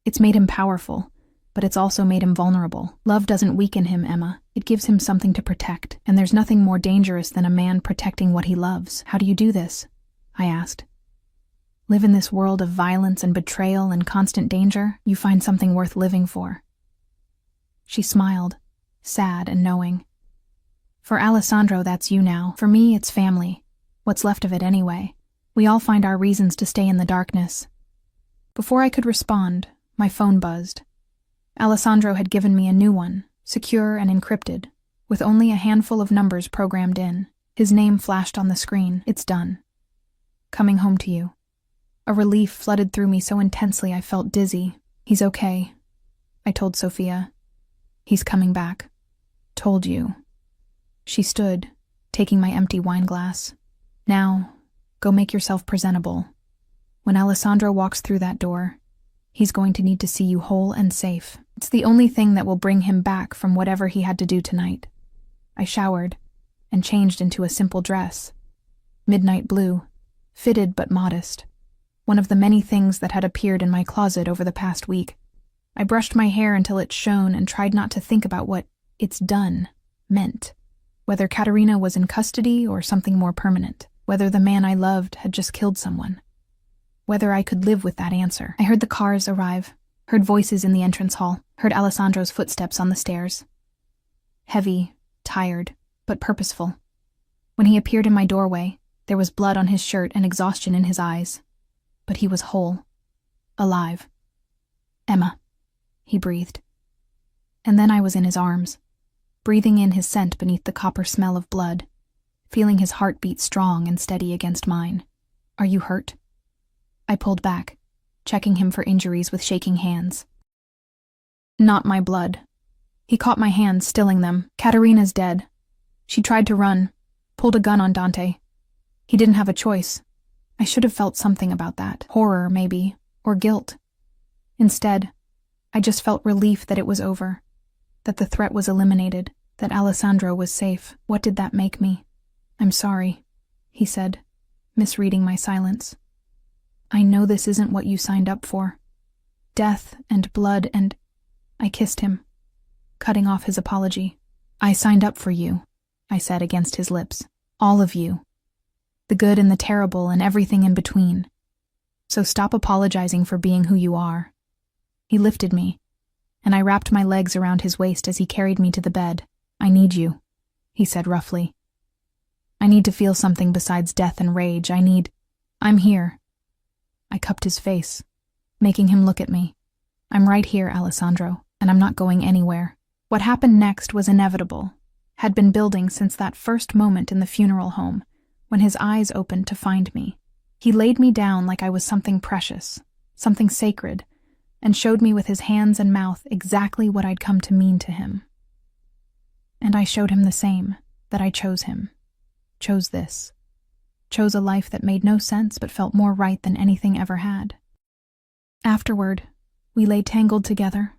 It's made him powerful, but it's also made him vulnerable. Love doesn't weaken him, Emma. It gives him something to protect, and there's nothing more dangerous than a man protecting what he loves." "How do you do this?" I asked. "Live in this world of violence and betrayal and constant danger? You find something worth living for." She smiled, sad and knowing. "For Alessandro, that's you now. For me, it's family. What's left of it anyway. We all find our reasons to stay in the darkness." Before I could respond, my phone buzzed. Alessandro had given me a new one, secure and encrypted, with only a handful of numbers programmed in. His name flashed on the screen. "It's done. Coming home to you." A relief flooded through me so intensely I felt dizzy. "He's okay," I told Sophia. "He's coming back." "Told you." She stood, taking my empty wineglass. "Now, go make yourself presentable. When Alessandro walks through that door, he's going to need to see you whole and safe. It's the only thing that will bring him back from whatever he had to do tonight." I showered and changed into a simple dress. Midnight blue, fitted but modest. One of the many things that had appeared in my closet over the past week. I brushed my hair until it shone and tried not to think about what "it's done" meant. Whether Caterina was in custody or something more permanent. Whether the man I loved had just killed someone. Whether I could live with that answer. I heard the cars arrive, heard voices in the entrance hall, heard Alessandro's footsteps on the stairs. Heavy, tired, but purposeful. When he appeared in my doorway, there was blood on his shirt and exhaustion in his eyes. But he was whole. Alive. "Emma," he breathed. And then I was in his arms, breathing in his scent beneath the copper smell of blood, feeling his heartbeat strong and steady against mine. "Are you hurt?" I pulled back, checking him for injuries with shaking hands. "Not my blood." He caught my hands, stilling them. "Caterina's dead. She tried to run, pulled a gun on Dante. He didn't have a choice. I should have felt something about that. Horror, maybe, or guilt. Instead, I just felt relief that it was over, that the threat was eliminated, that Alessandro was safe. What did that make me? "I'm sorry," he said, misreading my silence. "I know this isn't what you signed up for. Death and blood and—" I kissed him, cutting off his apology. "I signed up for you," I said against his lips. "All of you. The good and the terrible and everything in between. So stop apologizing for being who you are." He lifted me, and I wrapped my legs around his waist as he carried me to the bed. "I need you," he said roughly. "I need to feel something besides death and rage. I'm here." I cupped his face, making him look at me. "I'm right here, Alessandro, and I'm not going anywhere." What happened next was inevitable, had been building since that first moment in the funeral home, when his eyes opened to find me. He laid me down like I was something precious, something sacred, and showed me with his hands and mouth exactly what I'd come to mean to him. And I showed him the same, that I chose him. Chose this. Chose a life that made no sense but felt more right than anything ever had. Afterward, We lay tangled together,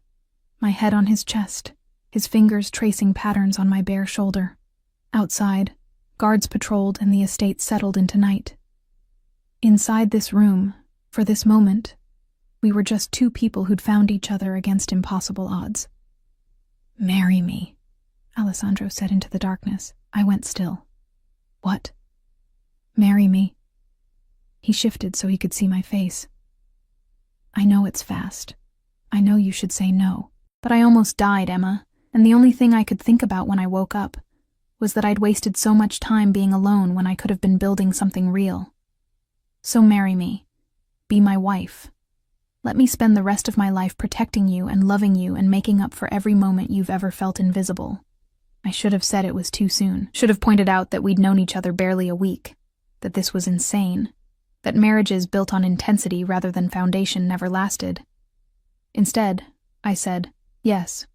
my head on his chest, his fingers tracing patterns on my bare shoulder. Outside, guards patrolled and the estate settled into night. Inside this room, for this moment, we were just two people who'd found each other against impossible odds. "Marry me," Alessandro said into the darkness. I went still. "What?" "Marry me." He shifted so he could see my face. "I know it's fast. I know you should say no. But I almost died, Emma, and the only thing I could think about when I woke up was that I'd wasted so much time being alone when I could have been building something real. So marry me. Be my wife. Let me spend the rest of my life protecting you and loving you and making up for every moment you've ever felt invisible." I should have said it was too soon. Should have pointed out that we'd known each other barely a week, that this was insane, that marriages built on intensity rather than foundation never lasted. Instead, I said, "Yes."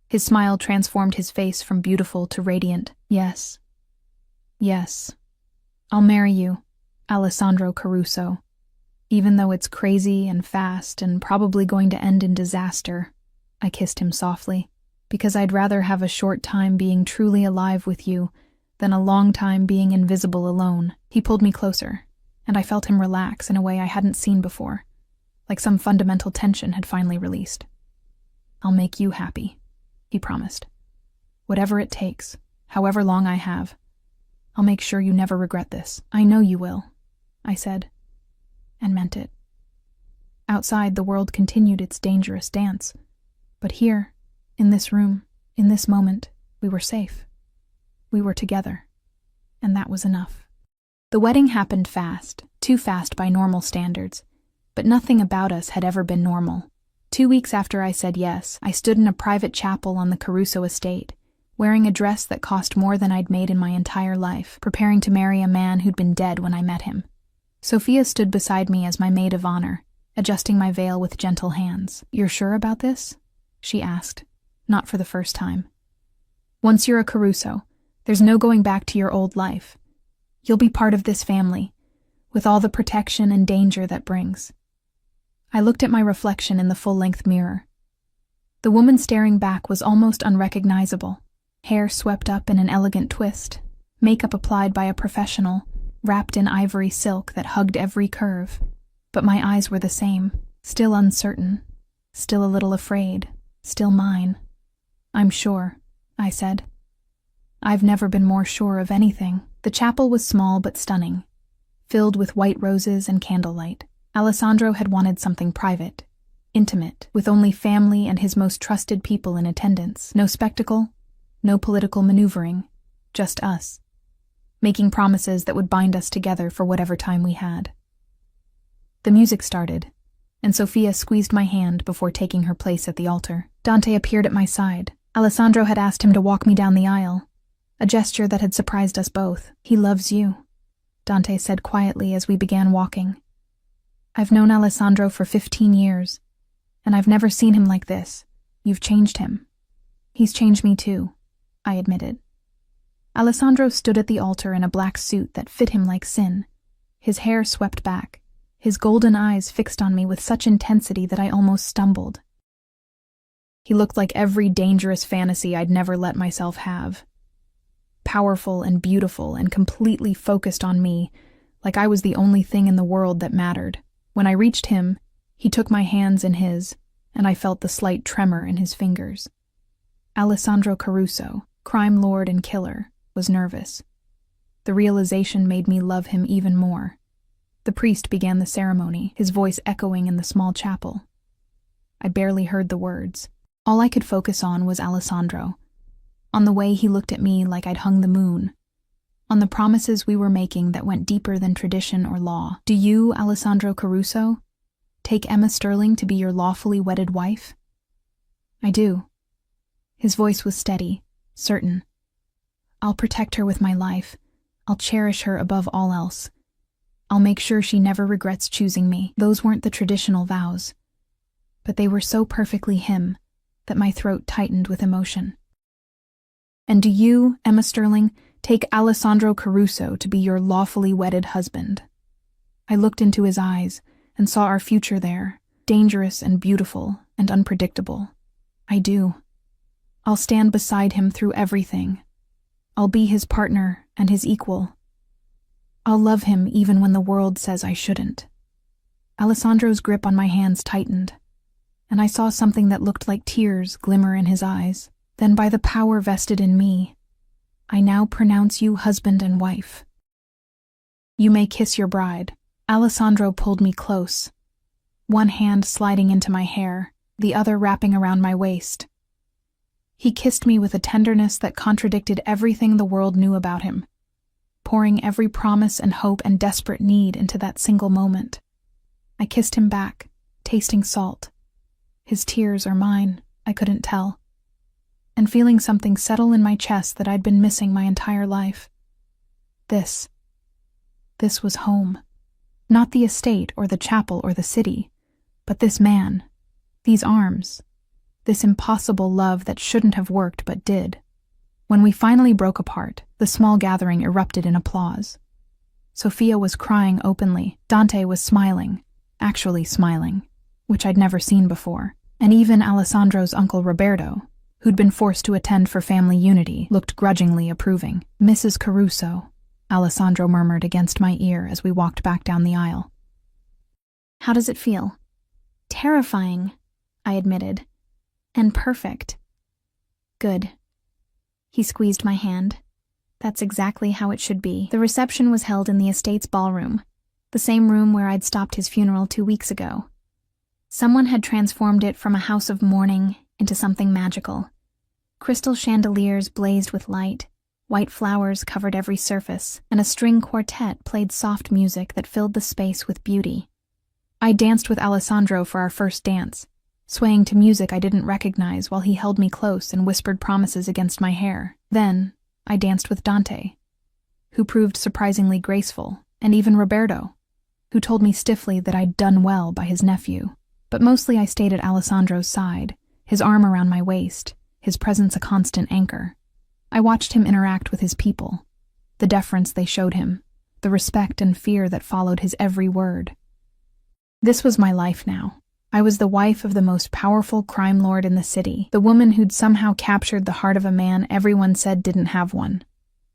His smile transformed his face from beautiful to radiant. "Yes. Yes. I'll marry you, Alessandro Caruso. Even though it's crazy and fast and probably going to end in disaster," I kissed him softly, "because I'd rather have a short time being truly alive with you than a long time being invisible alone." He pulled me closer, and I felt him relax in a way I hadn't seen before, like some fundamental tension had finally released. "I'll make you happy," he promised. "Whatever it takes, however long I have. I'll make sure you never regret this." "I know you will," I said, and meant it. Outside, the world continued its dangerous dance, but here, in this room, in this moment, we were safe. We were together, and that was enough. The wedding happened fast, too fast by normal standards, but nothing about us had ever been normal. 2 weeks after I said yes, I stood in a private chapel on the Caruso estate, wearing a dress that cost more than I'd made in my entire life, preparing to marry a man who'd been dead when I met him. Sophia stood beside me as my maid of honor, adjusting my veil with gentle hands. "You're sure about this?" she asked, not for the first time. "Once you're a Caruso, there's no going back to your old life. You'll be part of this family, with all the protection and danger that brings." I looked at my reflection in the full-length mirror. The woman staring back was almost unrecognizable, hair swept up in an elegant twist, makeup applied by a professional, wrapped in ivory silk that hugged every curve. But my eyes were the same, still uncertain, still a little afraid, still mine. "I'm sure," I said. "I've never been more sure of anything." The chapel was small but stunning, filled with white roses and candlelight. Alessandro had wanted something private, intimate, with only family and his most trusted people in attendance. No spectacle, no political maneuvering, just us, making promises that would bind us together for whatever time we had. The music started, and Sophia squeezed my hand before taking her place at the altar. Dante appeared at my side. Alessandro had asked him to walk me down the aisle, a gesture that had surprised us both. "He loves you," Dante said quietly as we began walking. "I've known Alessandro for 15 years, and I've never seen him like this. You've changed him." "He's changed me too," I admitted. Alessandro stood at the altar in a black suit that fit him like sin, his hair swept back, his golden eyes fixed on me with such intensity that I almost stumbled. He looked like every dangerous fantasy I'd never let myself have. Powerful and beautiful and completely focused on me, like I was the only thing in the world that mattered. When I reached him, he took my hands in his, and I felt the slight tremor in his fingers. Alessandro Caruso, crime lord and killer, was nervous. The realization made me love him even more. The priest began the ceremony, his voice echoing in the small chapel. I barely heard the words. All I could focus on was Alessandro, on the way he looked at me like I'd hung the moon, on the promises we were making that went deeper than tradition or law. "Do you, Alessandro Caruso, take Emma Sterling to be your lawfully wedded wife?" "I do." His voice was steady, certain. "I'll protect her with my life. I'll cherish her above all else. I'll make sure she never regrets choosing me." Those weren't the traditional vows, but they were so perfectly him that my throat tightened with emotion. "And do you, Emma Sterling, take Alessandro Caruso to be your lawfully wedded husband?" I looked into his eyes and saw our future there, dangerous and beautiful and unpredictable. I do. I'll stand beside him through everything. I'll be his partner and his equal. I'll love him even when the world says I shouldn't. Alessandro's grip on my hands tightened, and I saw something that looked like tears glimmer in his eyes. Then, by the power vested in me, I now pronounce you husband and wife. You may kiss your bride. Alessandro pulled me close, one hand sliding into my hair, the other wrapping around my waist. He kissed me with a tenderness that contradicted everything the world knew about him, pouring every promise and hope and desperate need into that single moment. I kissed him back, tasting salt. His tears or mine, I couldn't tell, and feeling something settle in my chest that I'd been missing my entire life. This was home. Not the estate or the chapel or the city, but this man, these arms, this impossible love that shouldn't have worked but did. When we finally broke apart, the small gathering erupted in applause. Sofia was crying openly. Dante was smiling, actually smiling, which I'd never seen before. And even Alessandro's uncle Roberto, who'd been forced to attend for family unity, looked grudgingly approving. "Mrs. Caruso," Alessandro murmured against my ear as we walked back down the aisle. "How does it feel?" "Terrifying," I admitted. "And perfect." "Good." He squeezed my hand. "That's exactly how it should be." The reception was held in the estate's ballroom, the same room where I'd stopped his funeral 2 weeks ago. Someone had transformed it from a house of mourning into something magical. Crystal chandeliers blazed with light, white flowers covered every surface, and a string quartet played soft music that filled the space with beauty. I danced with Alessandro for our first dance, swaying to music I didn't recognize while he held me close and whispered promises against my hair. Then, I danced with Dante, who proved surprisingly graceful, and even Roberto, who told me stiffly that I'd done well by his nephew. But mostly I stayed at Alessandro's side, his arm around my waist, his presence a constant anchor. I watched him interact with his people, the deference they showed him, the respect and fear that followed his every word. This was my life now. I was the wife of the most powerful crime lord in the city, the woman who'd somehow captured the heart of a man everyone said didn't have one.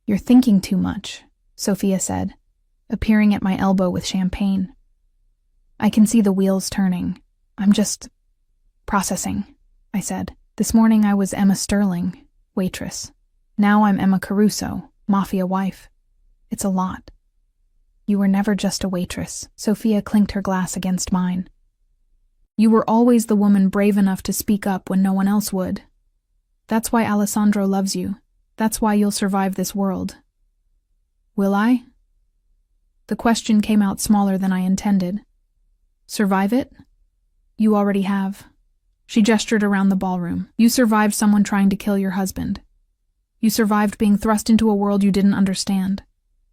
"You're thinking too much," Sofia said, appearing at my elbow with champagne. "I can see the wheels turning. I'm just processing," I said. "This morning I was Emma Sterling, waitress. Now I'm Emma Caruso, Mafia wife. It's a lot." "You were never just a waitress." Sofia clinked her glass against mine. "You were always the woman brave enough to speak up when no one else would. That's why Alessandro loves you. That's why you'll survive this world." "Will I?" The question came out smaller than I intended. "Survive it? You already have." She gestured around the ballroom. "You survived someone trying to kill your husband. You survived being thrust into a world you didn't understand.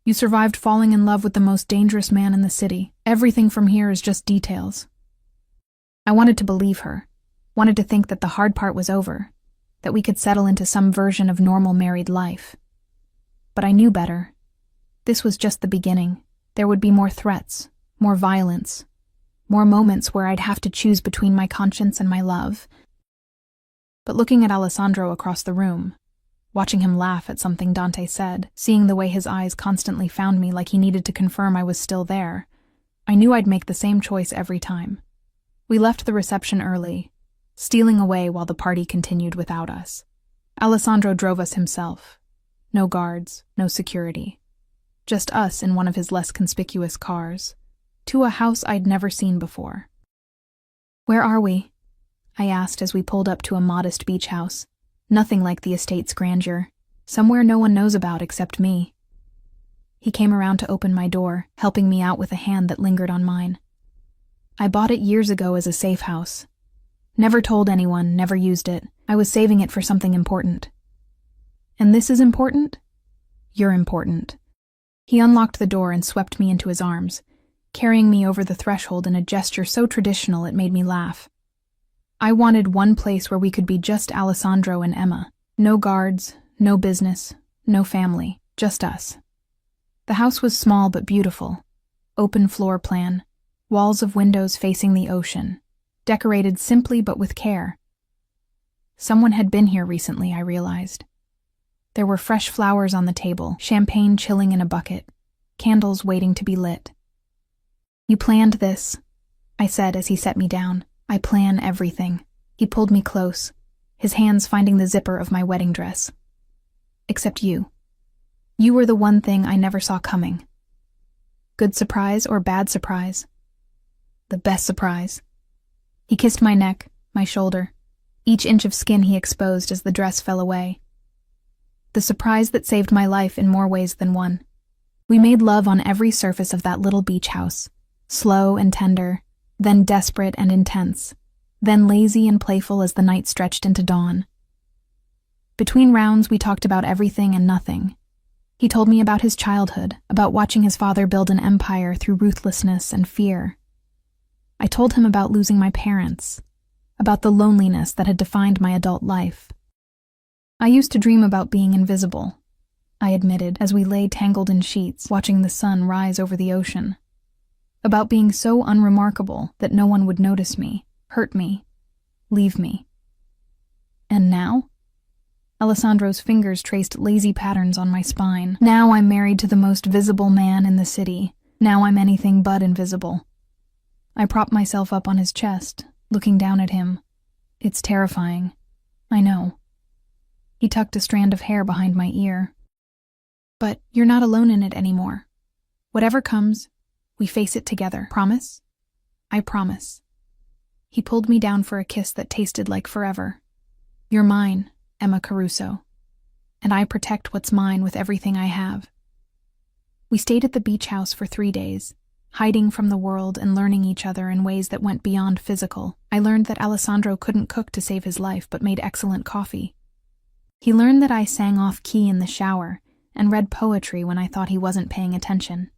You survived falling in love with the most dangerous man in the city. Everything from here is just details." I wanted to believe her, wanted to think that the hard part was over, that we could settle into some version of normal married life. But I knew better. This was just the beginning. There would be more threats, more violence, more moments where I'd have to choose between my conscience and my love. But looking at Alessandro across the room, watching him laugh at something Dante said, seeing the way his eyes constantly found me like he needed to confirm I was still there, I knew I'd make the same choice every time. We left the reception early, stealing away while the party continued without us. Alessandro drove us himself. No guards, no security. Just us in one of his less conspicuous cars, to a house I'd never seen before. "Where are we?" I asked as we pulled up to a modest beach house. Nothing like the estate's grandeur. Somewhere no one knows about except me. He came around to open my door, helping me out with a hand that lingered on mine. "I bought it years ago as a safe house. Never told anyone, never used it. I was saving it for something important." "And this is important?" "You're important." He unlocked the door and swept me into his arms, carrying me over the threshold in a gesture so traditional it made me laugh. I wanted one place where we could be just Alessandro and Emma. No guards, no business, no family, just us. The house was small but beautiful. Open floor plan, walls of windows facing the ocean, decorated simply but with care. Someone had been here recently, I realized. There were fresh flowers on the table, champagne chilling in a bucket, candles waiting to be lit. "You planned this," I said as he set me down. "I plan everything." He pulled me close, his hands finding the zipper of my wedding dress. "Except you. You were the one thing I never saw coming." Good surprise or bad surprise? The best surprise. He kissed my neck, my shoulder, each inch of skin he exposed as the dress fell away. The surprise that saved my life in more ways than one. We made love on every surface of that little beach house, slow and tender, then desperate and intense, then lazy and playful as the night stretched into dawn. Between rounds, we talked about everything and nothing. He told me about his childhood, about watching his father build an empire through ruthlessness and fear. I told him about losing my parents, about the loneliness that had defined my adult life. "I used to dream about being invisible," I admitted as we lay tangled in sheets, watching the sun rise over the ocean. "About being so unremarkable that no one would notice me, hurt me, leave me." "And now?" Alessandro's fingers traced lazy patterns on my spine. "Now I'm married to the most visible man in the city. Now I'm anything but invisible." I propped myself up on his chest, looking down at him. "It's terrifying. I know." He tucked a strand of hair behind my ear. "But you're not alone in it anymore. Whatever comes, we face it together. Promise?" "I promise." He pulled me down for a kiss that tasted like forever. "You're mine, Emma Caruso, and I protect what's mine with everything I have." We stayed at the beach house for 3 days, hiding from the world and learning each other in ways that went beyond physical. I learned that Alessandro couldn't cook to save his life but made excellent coffee. He learned that I sang off-key in the shower and read poetry when I thought he wasn't paying attention.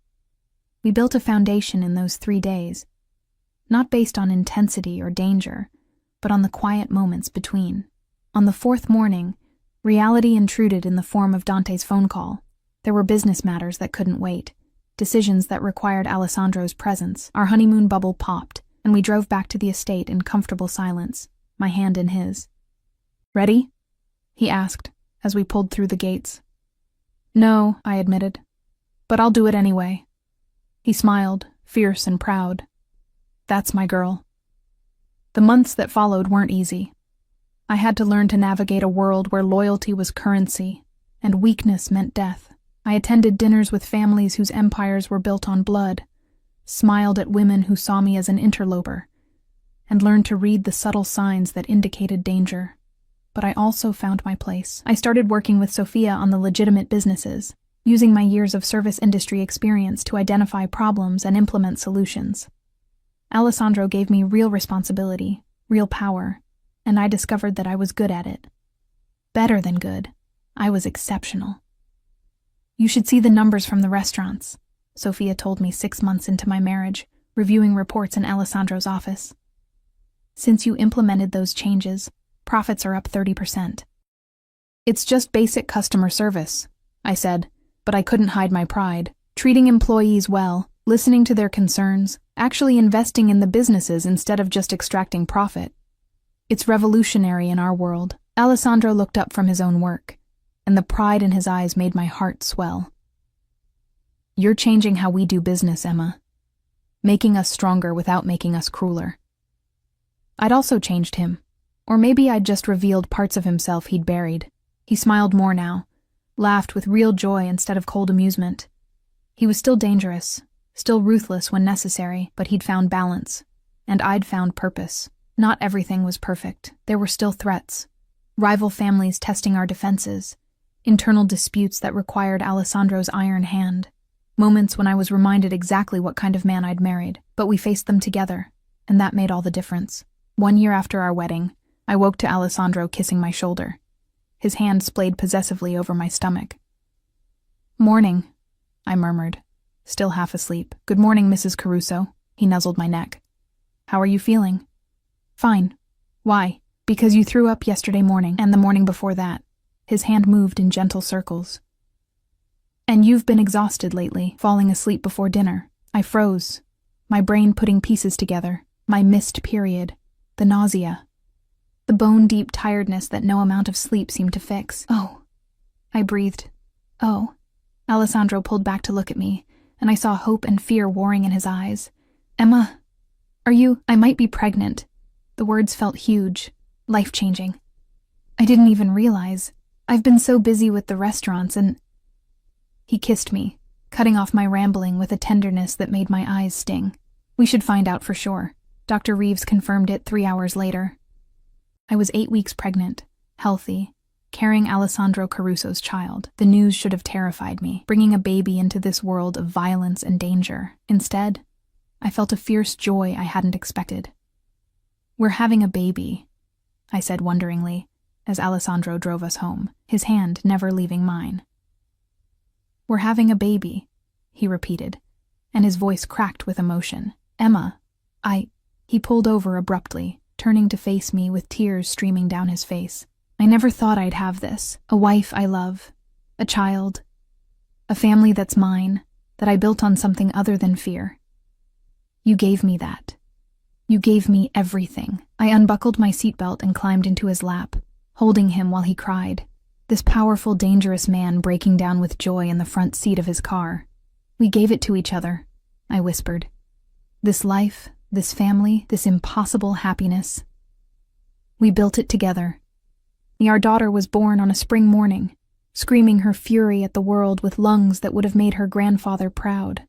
We built a foundation in those 3 days, not based on intensity or danger, but on the quiet moments between. On the 4th morning, reality intruded in the form of Dante's phone call. There were business matters that couldn't wait, decisions that required Alessandro's presence. Our honeymoon bubble popped, and we drove back to the estate in comfortable silence, my hand in his. "Ready?" he asked, as we pulled through the gates. "No," I admitted, "but I'll do it anyway." He smiled, fierce and proud. "That's my girl." The months that followed weren't easy. I had to learn to navigate a world where loyalty was currency, and weakness meant death. I attended dinners with families whose empires were built on blood, smiled at women who saw me as an interloper, and learned to read the subtle signs that indicated danger. But I also found my place. I started working with Sophia on the legitimate businesses, using my years of service industry experience to identify problems and implement solutions. Alessandro gave me real responsibility, real power, and I discovered that I was good at it. Better than good. I was exceptional. "You should see the numbers from the restaurants," Sophia told me 6 months into my marriage, reviewing reports in Alessandro's office. "Since you implemented those changes, profits are up 30%. "It's just basic customer service," I said, but I couldn't hide my pride. Treating employees well, listening to their concerns, actually investing in the businesses instead of just extracting profit. It's revolutionary in our world. Alessandro looked up from his own work, and the pride in his eyes made my heart swell. "You're changing how we do business, Emma. Making us stronger without making us crueler." I'd also changed him. Or maybe I'd just revealed parts of himself he'd buried. He smiled more now, laughed with real joy instead of cold amusement. He was still dangerous, still ruthless when necessary, but he'd found balance, and I'd found purpose. Not everything was perfect. There were still threats. Rival families testing our defenses. Internal disputes that required Alessandro's iron hand. Moments when I was reminded exactly what kind of man I'd married. But we faced them together, and that made all the difference. 1 year after our wedding, I woke to Alessandro kissing my shoulder. His hand splayed possessively over my stomach. "Morning," I murmured, still half asleep. "Good morning, Mrs. Caruso." He nuzzled my neck. "How are you feeling?" "Fine." "Why?" "Because you threw up yesterday morning, and the morning before that." His hand moved in gentle circles. "And you've been exhausted lately, falling asleep before dinner." I froze, my brain putting pieces together. My missed period. the nausea, the bone-deep tiredness that no amount of sleep seemed to fix. "Oh," I breathed. "Oh." Alessandro pulled back to look at me, and I saw hope and fear warring in his eyes. "Emma, I might be pregnant." The words felt huge, life-changing. "I didn't even realize. I've been so busy with the restaurants and—" He kissed me, cutting off my rambling with a tenderness that made my eyes sting. "We should find out for sure." Dr. Reeves confirmed it 3 hours later. I was 8 weeks pregnant, healthy, carrying Alessandro Caruso's child. The news should have terrified me, bringing a baby into this world of violence and danger. Instead, I felt a fierce joy I hadn't expected. "We're having a baby," I said wonderingly, as Alessandro drove us home, his hand never leaving mine. "We're having a baby," he repeated, and his voice cracked with emotion. "Emma, He pulled over abruptly, turning to face me with tears streaming down his face. "I never thought I'd have this. A wife I love, a child, a family that's mine, that I built on something other than fear. You gave me that. You gave me everything." I unbuckled my seatbelt and climbed into his lap, holding him while he cried. This powerful, dangerous man breaking down with joy in the front seat of his car. "We gave it to each other," I whispered. "This life, this family, this impossible happiness. We built it together." Our daughter was born on a spring morning, screaming her fury at the world with lungs that would have made her grandfather proud.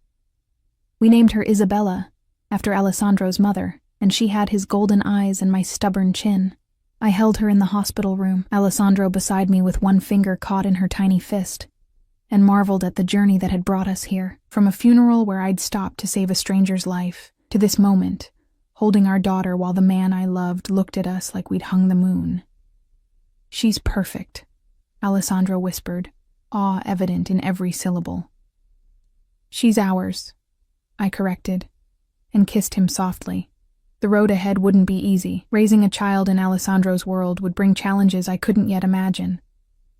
We named her Isabella, after Alessandro's mother, and she had his golden eyes and my stubborn chin. I held her in the hospital room, Alessandro beside me with one finger caught in her tiny fist, and marveled at the journey that had brought us here, from a funeral where I'd stopped to save a stranger's life, to this moment, holding our daughter while the man I loved looked at us like we'd hung the moon. "She's perfect," Alessandro whispered, awe evident in every syllable. "She's ours," I corrected, and kissed him softly. The road ahead wouldn't be easy. Raising a child in Alessandro's world would bring challenges I couldn't yet imagine.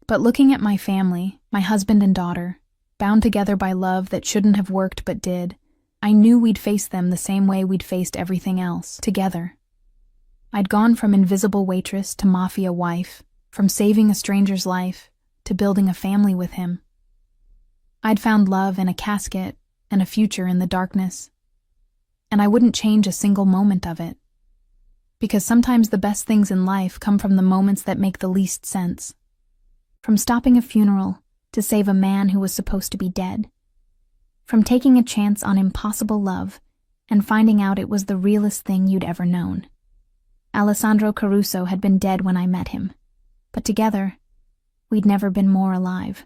But looking at my family, my husband and daughter, bound together by love that shouldn't have worked but did, I knew we'd face them the same way we'd faced everything else, together. I'd gone from invisible waitress to Mafia wife, from saving a stranger's life to building a family with him. I'd found love in a casket and a future in the darkness. And I wouldn't change a single moment of it. Because sometimes the best things in life come from the moments that make the least sense. From stopping a funeral to save a man who was supposed to be dead. From taking a chance on impossible love and finding out it was the realest thing you'd ever known. Alessandro Caruso had been dead when I met him, but together, we'd never been more alive.